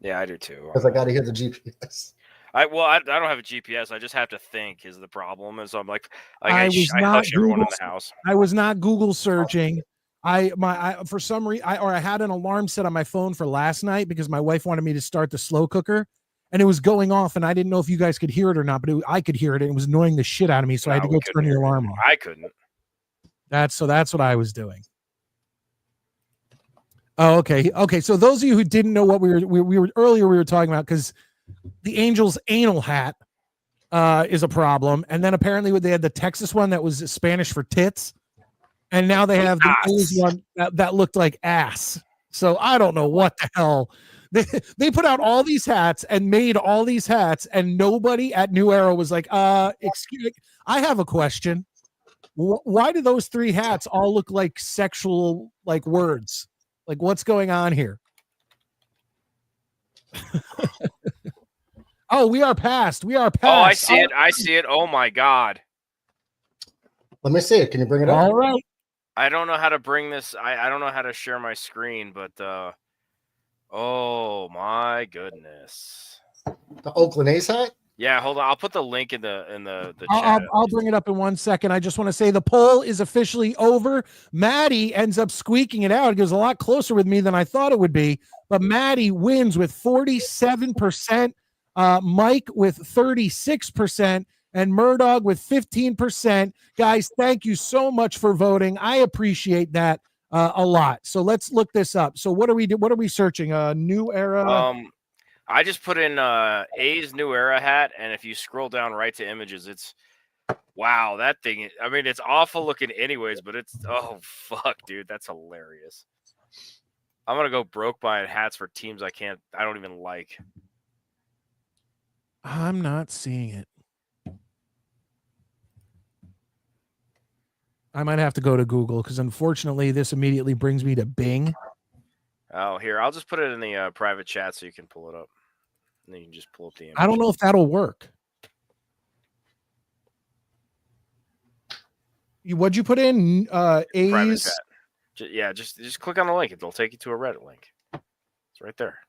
Yeah, I do too. Because I got to hear the GPS. I don't have a GPS. I just have to think is the problem. And so I'm like I hush everyone in the house. I was not Google searching. For some reason, I had an alarm set on my phone for last night because my wife wanted me to start the slow cooker, and it was going off, and I didn't know if you guys could hear it or not, but I could hear it, and it was annoying the shit out of me, so I had to go turn the alarm off. I couldn't. That's what I was doing. Oh, okay. So those of you who didn't know what we were earlier, we were talking about, because the Angels' anal hat is a problem, and then apparently they had the Texas one that was Spanish for tits. And now they have the A's one that looked like ass. So I don't know what the hell. They put out all these hats and made all these hats, and nobody at New Era was like, excuse me, I have a question. Why do those 3 hats all look like sexual words? Like, what's going on here? Oh, we are past. Oh, I see it. I see it. Oh my God. Let me see it. Can you bring it up? All right. I don't know how to bring this. I don't know how to share my screen, but oh my goodness. The Oakland A's hat? Yeah, hold on. I'll put the link in the chat. I'll bring it up in 1 second. I just want to say the poll is officially over. Maddie ends up squeaking it out. It goes a lot closer with me than I thought it would be, but Maddie wins with 47%, Mike with 36%, and Murdog with 15%. Guys, thank you so much for voting. I appreciate that a lot. So let's look this up. So what are we searching? New Era. I just put in A's New Era hat, and if you scroll down right to images, it's wow, that thing. I mean, it's awful looking anyways, but it's oh fuck, dude, that's hilarious. I'm gonna go broke buying hats for teams I don't even like. I'm not seeing it. I might have to go to Google because unfortunately this immediately brings me to Bing. Oh, here, I'll just put it in the private chat so you can pull it up. And then you can just pull up the image. I don't know if that'll work. What'd you put in? Private A's? chat. Just click on the link. It'll take you to a Reddit link. It's right there.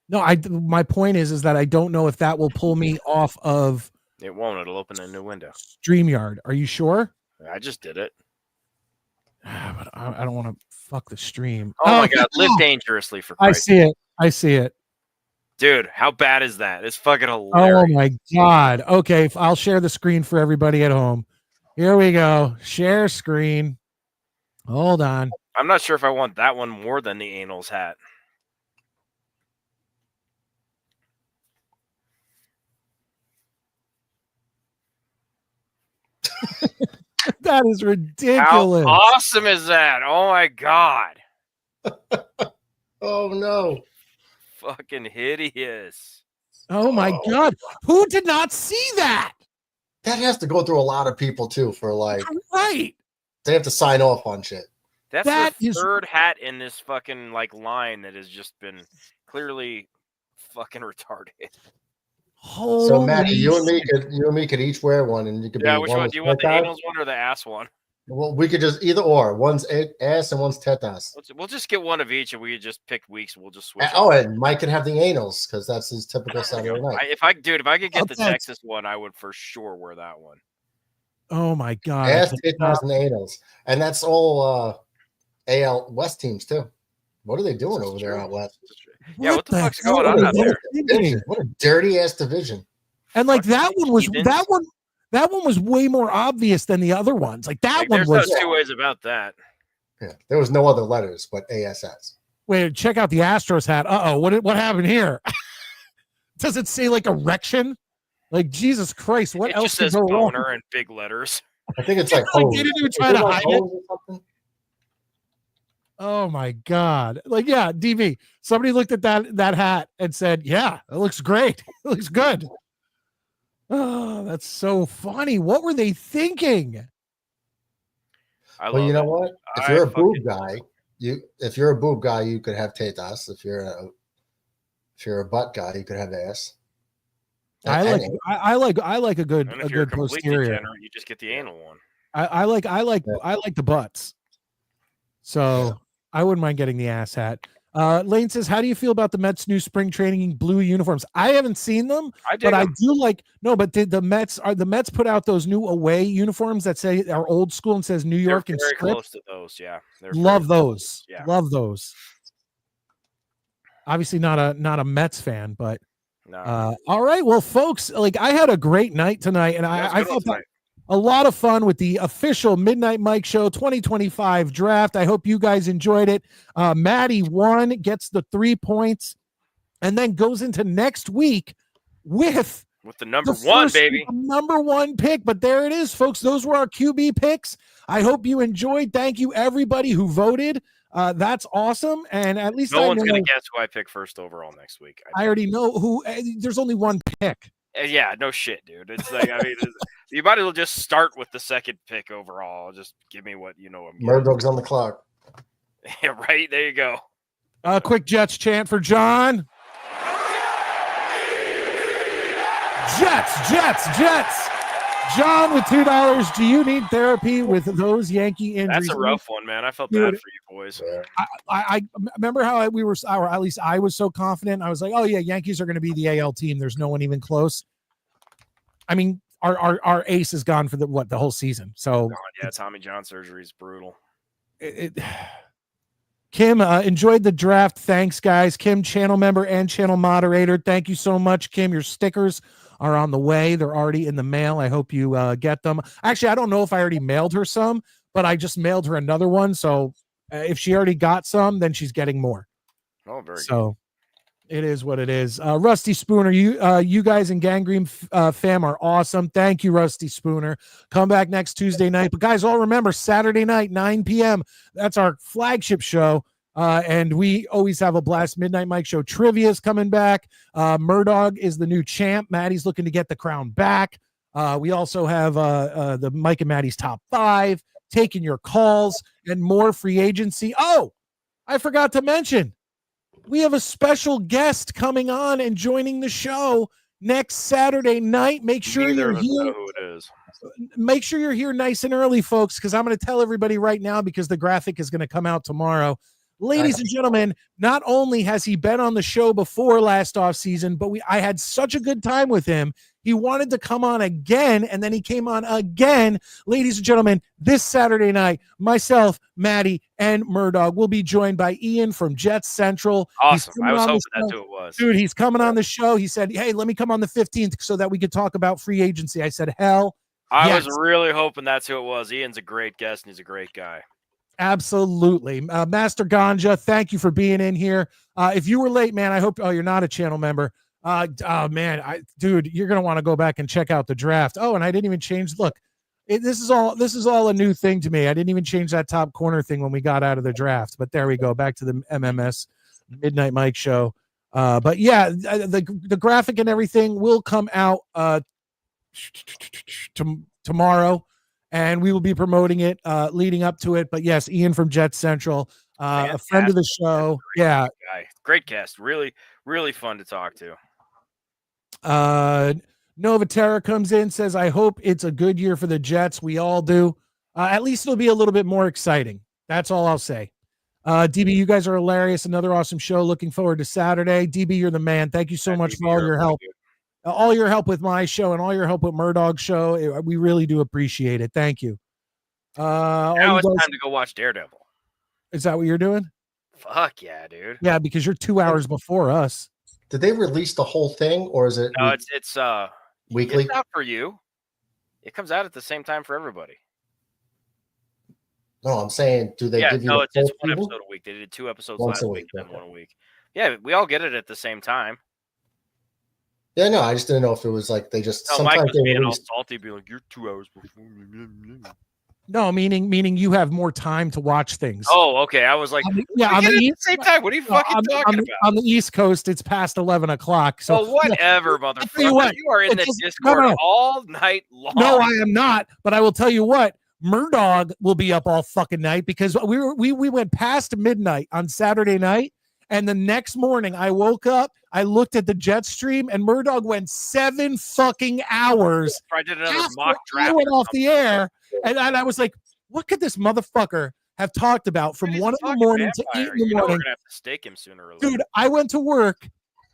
No, my point is that I don't know if that will pull me off of. It won't. It'll open a new window. StreamYard. Are you sure? I just did it. But I don't want to fuck the stream. Oh my God. Live dangerously for Christ. I see it. Dude, how bad is that? It's fucking hilarious. Oh my God. Okay. I'll share the screen for everybody at home. Here we go. Share screen. Hold on. I'm not sure if I want that one more than the Anals hat. That is ridiculous. How awesome is that? Oh my God. Oh no. Fucking hideous. Oh my God. Who did not see that? That has to go through a lot of people too for right. They have to sign off on shit. That's the third hat in this fucking line that has just been clearly fucking retarded. Holy so Matt, you and me could each wear one, and you could which one do you want, the anals one or the ass one? Well, we could just either or. One's ass and one's tetas. We'll just get one of each, and we just pick weeks. We'll just switch. And Mike can have the anals because that's his typical Saturday night. If I could get the Texas one, I would for sure wear that one. Oh my God! Ass, tetas, and anals, and that's all AL West teams too. What are they doing over there out west? Yeah, what the fuck's going on out there? What a dirty ass division. And that one was way more obvious than the other ones. That one was. There's no two ways about that. Yeah, there was no other letters but ASS. Wait, check out the Astros hat. What happened here? Does it say like erection? Like Jesus Christ, what it else just could says go wrong? boner in big letters. I think it's like Like, hose. they didn't even Is try it to like hide it. hose or something? Oh my God. Like, yeah, DV. Somebody looked at that hat and said, yeah, it looks great. It looks good. Oh, that's so funny. What were they thinking? Well, you know what? If you're a boob guy, you could have tetas. If you're a butt guy, you could have ass. I like a good And if you're a complete posterior. degenerate, you just get the anal one. I like the butts. So I wouldn't mind getting the ass hat. Lane says, how do you feel about the Mets' new spring training blue uniforms? I haven't seen them, but I do like but the Mets put out those new away uniforms that say are old school and says New York and very script. close to those, yeah. Love those. Yeah. Love those. Obviously not a Mets fan, but no. All right. Well, folks, like I had a great night tonight, and I thought that a lot of fun with the official Midnight Mike Show 2025 draft. I hope you guys enjoyed it. Maddie won, gets the 3 points, and then goes into next week with the number one, baby. Number one pick. But there it is, folks. Those were our QB picks. I hope you enjoyed. Thank you, everybody who voted. That's awesome. And at least no one's going to guess who I pick first overall next week. I already know who. There's only one pick. Yeah, no shit, dude. It's like, I mean, you might as well just start with the second pick overall. Just give me what you know. Murdoch's on the clock. Yeah, right. There you go. Quick Jets chant for John. Jets. John with $2. Do you need therapy with those Yankee injuries? That's a rough one, man. I felt bad for you boys. I remember how we were, or at least I was so confident. I was like, oh yeah, Yankees are going to be the AL team. There's no one even close. I mean, our ace is gone for the whole season. So yeah, Tommy John surgery is brutal. Kim, enjoyed the draft. Thanks, guys. Kim, channel member and channel moderator. Thank you so much, Kim. Your stickers are on the way. They're already in the mail. I hope you get them. Actually, I don't know if I already mailed her some, but I just mailed her another one. So if she already got some, then she's getting more. Oh, very good. So it is what it is. Rusty Spooner, you guys in Gangrene fam are awesome. Thank you, Rusty Spooner. Come back next Tuesday night. But guys, all remember, Saturday night, 9 p.m. That's our flagship show. And we always have a blast. Midnight Mike Show trivia is coming back. Murdoch is the new champ. Maddie's looking to get the crown back. We also have the Mike and Maddie's top 5, taking your calls, and more free agency. Oh, I forgot to mention, we have a special guest coming on and joining the show next Saturday night. Make sure you're here. Know who it is. Make sure you're here nice and early, folks, because I'm going to tell everybody right now because the graphic is going to come out tomorrow. Ladies and gentlemen, not only has he been on the show before last offseason, but I had such a good time with him. He wanted to come on again, and then he came on again. Ladies and gentlemen, this Saturday night, myself, Maddie, and Murdoch will be joined by Ian from Jets Central. Awesome. I was hoping that's who it was. Dude, he's coming on the show. He said, hey, let me come on the 15th so that we could talk about free agency. I said, hell I was really hoping that's who it was. Ian's a great guest, and he's a great guy. Absolutely. Master Ganja, thank you for being in here. If you were late, man, I hope you're not a channel member. Dude, you're going to want to go back and check out the draft. Oh, and I didn't even change. Look, this is all a new thing to me. I didn't even change that top corner thing when we got out of the draft, but there we go. Back to the MMS Midnight Mike Show. But yeah, the graphic and everything will come out tomorrow. And we will be promoting it leading up to it. But yes, Ian from Jet Central, a friend of the show. Yeah. Guy. Great guest. Really, really fun to talk to. Nova Terra comes in, says, I hope it's a good year for the Jets. We all do. At least it'll be a little bit more exciting. That's all I'll say. DB, you guys are hilarious. Another awesome show. Looking forward to Saturday. DB, you're the man. Thank you so much for all your help. All your help with my show and all your help with Murdoch's show. We really do appreciate it. Thank you. Now it's time to go watch Daredevil. Is that what you're doing? Fuck yeah, dude. Yeah, because you're 2 hours before us. Did they release the whole thing, or is it? No, it's weekly. It's out for you. It comes out at the same time for everybody. No, I'm saying, do they give you no, the it's full one season? episode a week. They did 2 episodes Once last a week week, and then okay. 1 a week. Yeah, we all get it at the same time. Yeah, no, I just didn't know if it was like they just No, Mike sometimes was they being all release. salty, being like, "You're 2 hours before." No, meaning you have more time to watch things. Oh, okay. I was like, on we the get it at East, the same time. What are you fucking talking about? on the East Coast, it's past 11 o'clock. So Well, whatever, I'll tell motherfucker. you what, You are in the Discord all night long. No, I am not. But I will tell you what, Murdog will be up all fucking night because we went past midnight on Saturday night. And the next morning I woke up, I looked at the jet stream, and Murdog went 7 fucking hours. I did another mock draft. I went off the air, and I was like, what could this motherfucker have talked about from 1 in the morning to 8 in the morning? We're gonna have to stake him sooner or later. Dude, I went to work,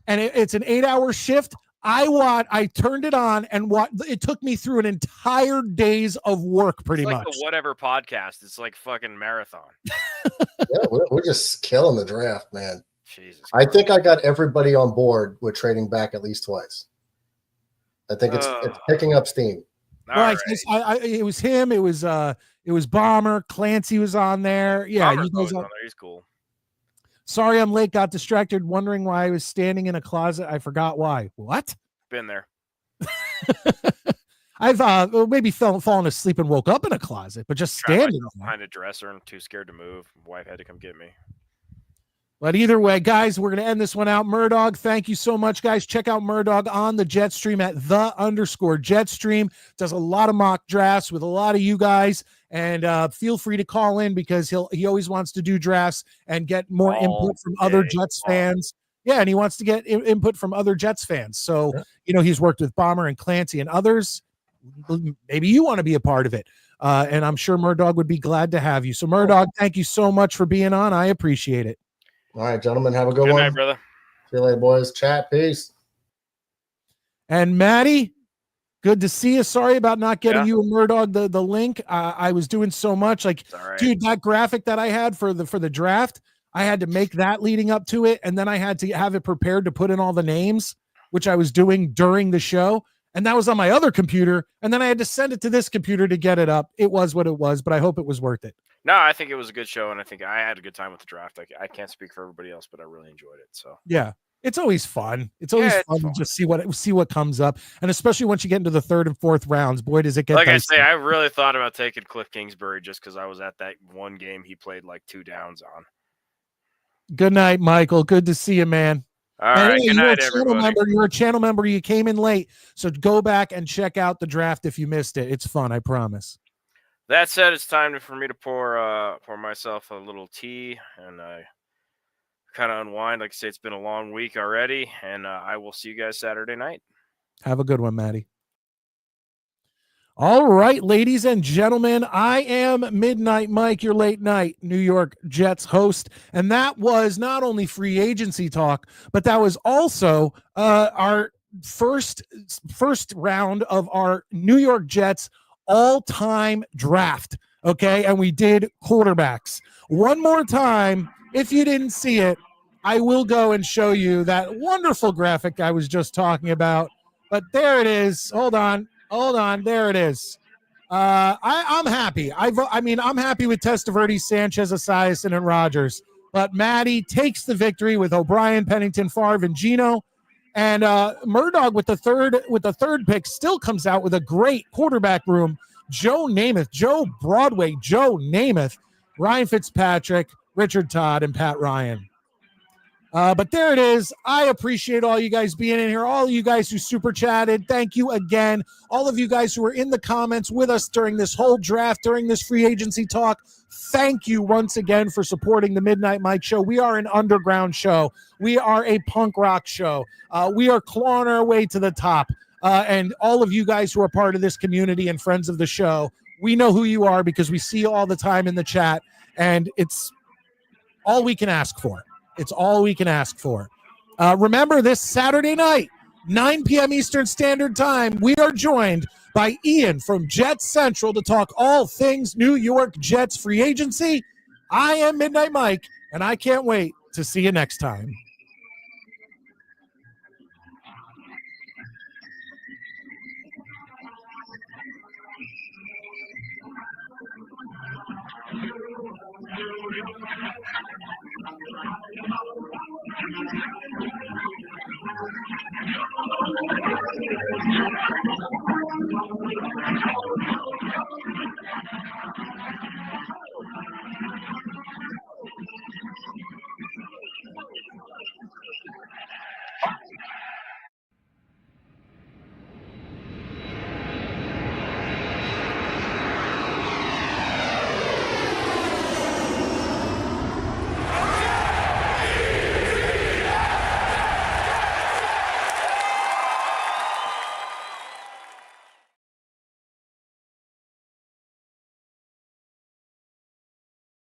and it's an 8-hour shift. I turned it on, and it took me through an entire days of work, pretty much. The whatever podcast. It's like fucking marathon. Yeah, we're just killing the draft, man. Jesus. I think I got everybody on board with trading back at least twice. I think it's picking up steam. Well, it was him. It was Bomber. Clancy was on there. Yeah, Bomber's always on there. He's cool. Sorry, I'm late. Got distracted, wondering why I was standing in a closet. I forgot why. What? Been there. I've maybe fallen asleep and woke up in a closet, but just standing behind a dresser and too scared to move. Wife had to come get me. But either way, guys, we're going to end this one out. Murdog, thank you so much, guys. Check out Murdog on the Jetstream at _Jetstream. Does a lot of mock drafts with a lot of you guys. And feel free to call in because he always wants to do drafts and get more input from other Jets fans. Yeah, and he wants to get input from other Jets fans. So, he's worked with Bomber and Clancy and others. Maybe you want to be a part of it. And I'm sure Murdog would be glad to have you. So, Murdog, thank you so much for being on. I appreciate it. All right, gentlemen, have a good one. Good night, brother. See you later, boys. Chat. Peace. And Maddie, good to see you. Sorry about not getting you and Murdog the link. I was doing so much. Dude, that graphic that I had for the draft, I had to make that leading up to it, and then I had to have it prepared to put in all the names, which I was doing during the show. And that was on my other computer, and then I had to send it to this computer to get it up. It was what it was, but I hope it was worth it. No, I think it was a good show, and I think I had a good time with the draft. I can't speak for everybody else, but I really enjoyed it. So yeah, it's always fun. It's always fun to just see what comes up, and especially once you get into the 3rd and 4th rounds, boy, does it get. Like dicey. I say, I really thought about taking Cliff Kingsbury just because I was at that one game he played like 2 downs on. Good night, Michael. Good to see you, man. All right, good night, everybody. You're a channel member. You came in late, so go back and check out the draft if you missed it. It's fun, I promise. That said, it's time for me to pour myself a little tea and kind of unwind. Like I say, it's been a long week already, and I will see you guys Saturday night. Have a good one, Maddie. All right, ladies and gentlemen, I am Midnight Mike, your late night New York Jets host. And that was not only free agency talk, but that was also our first round of our New York Jets all-time draft. Okay, and we did quarterbacks. One more time, if you didn't see it, I will go and show you that wonderful graphic I was just talking about. But there it is. Hold on. There it is. I'm happy. I'm happy with Testaverde, Sanchez, Esiason, and Rodgers. But Maddie takes the victory with O'Brien, Pennington, Favre, and Geno. And Murdog with the third pick still comes out with a great quarterback room. Joe Namath, Ryan Fitzpatrick, Richard Todd, and Pat Ryan. But there it is. I appreciate all you guys being in here. All you guys who super chatted. Thank you again. All of you guys who were in the comments with us during this whole draft, during this free agency talk. Thank you once again for supporting the Midnight Mike Show. We are an underground show. We are a punk rock show. We are clawing our way to the top. And all of you guys who are part of this community and friends of the show, we know who you are because we see you all the time in the chat. And it's all we can ask for. It's all we can ask for. Remember, this Saturday night, 9 p.m. Eastern Standard Time, we are joined by Ian from Jets Central to talk all things New York Jets free agency. I am Midnight Mike, and I can't wait to see you next time.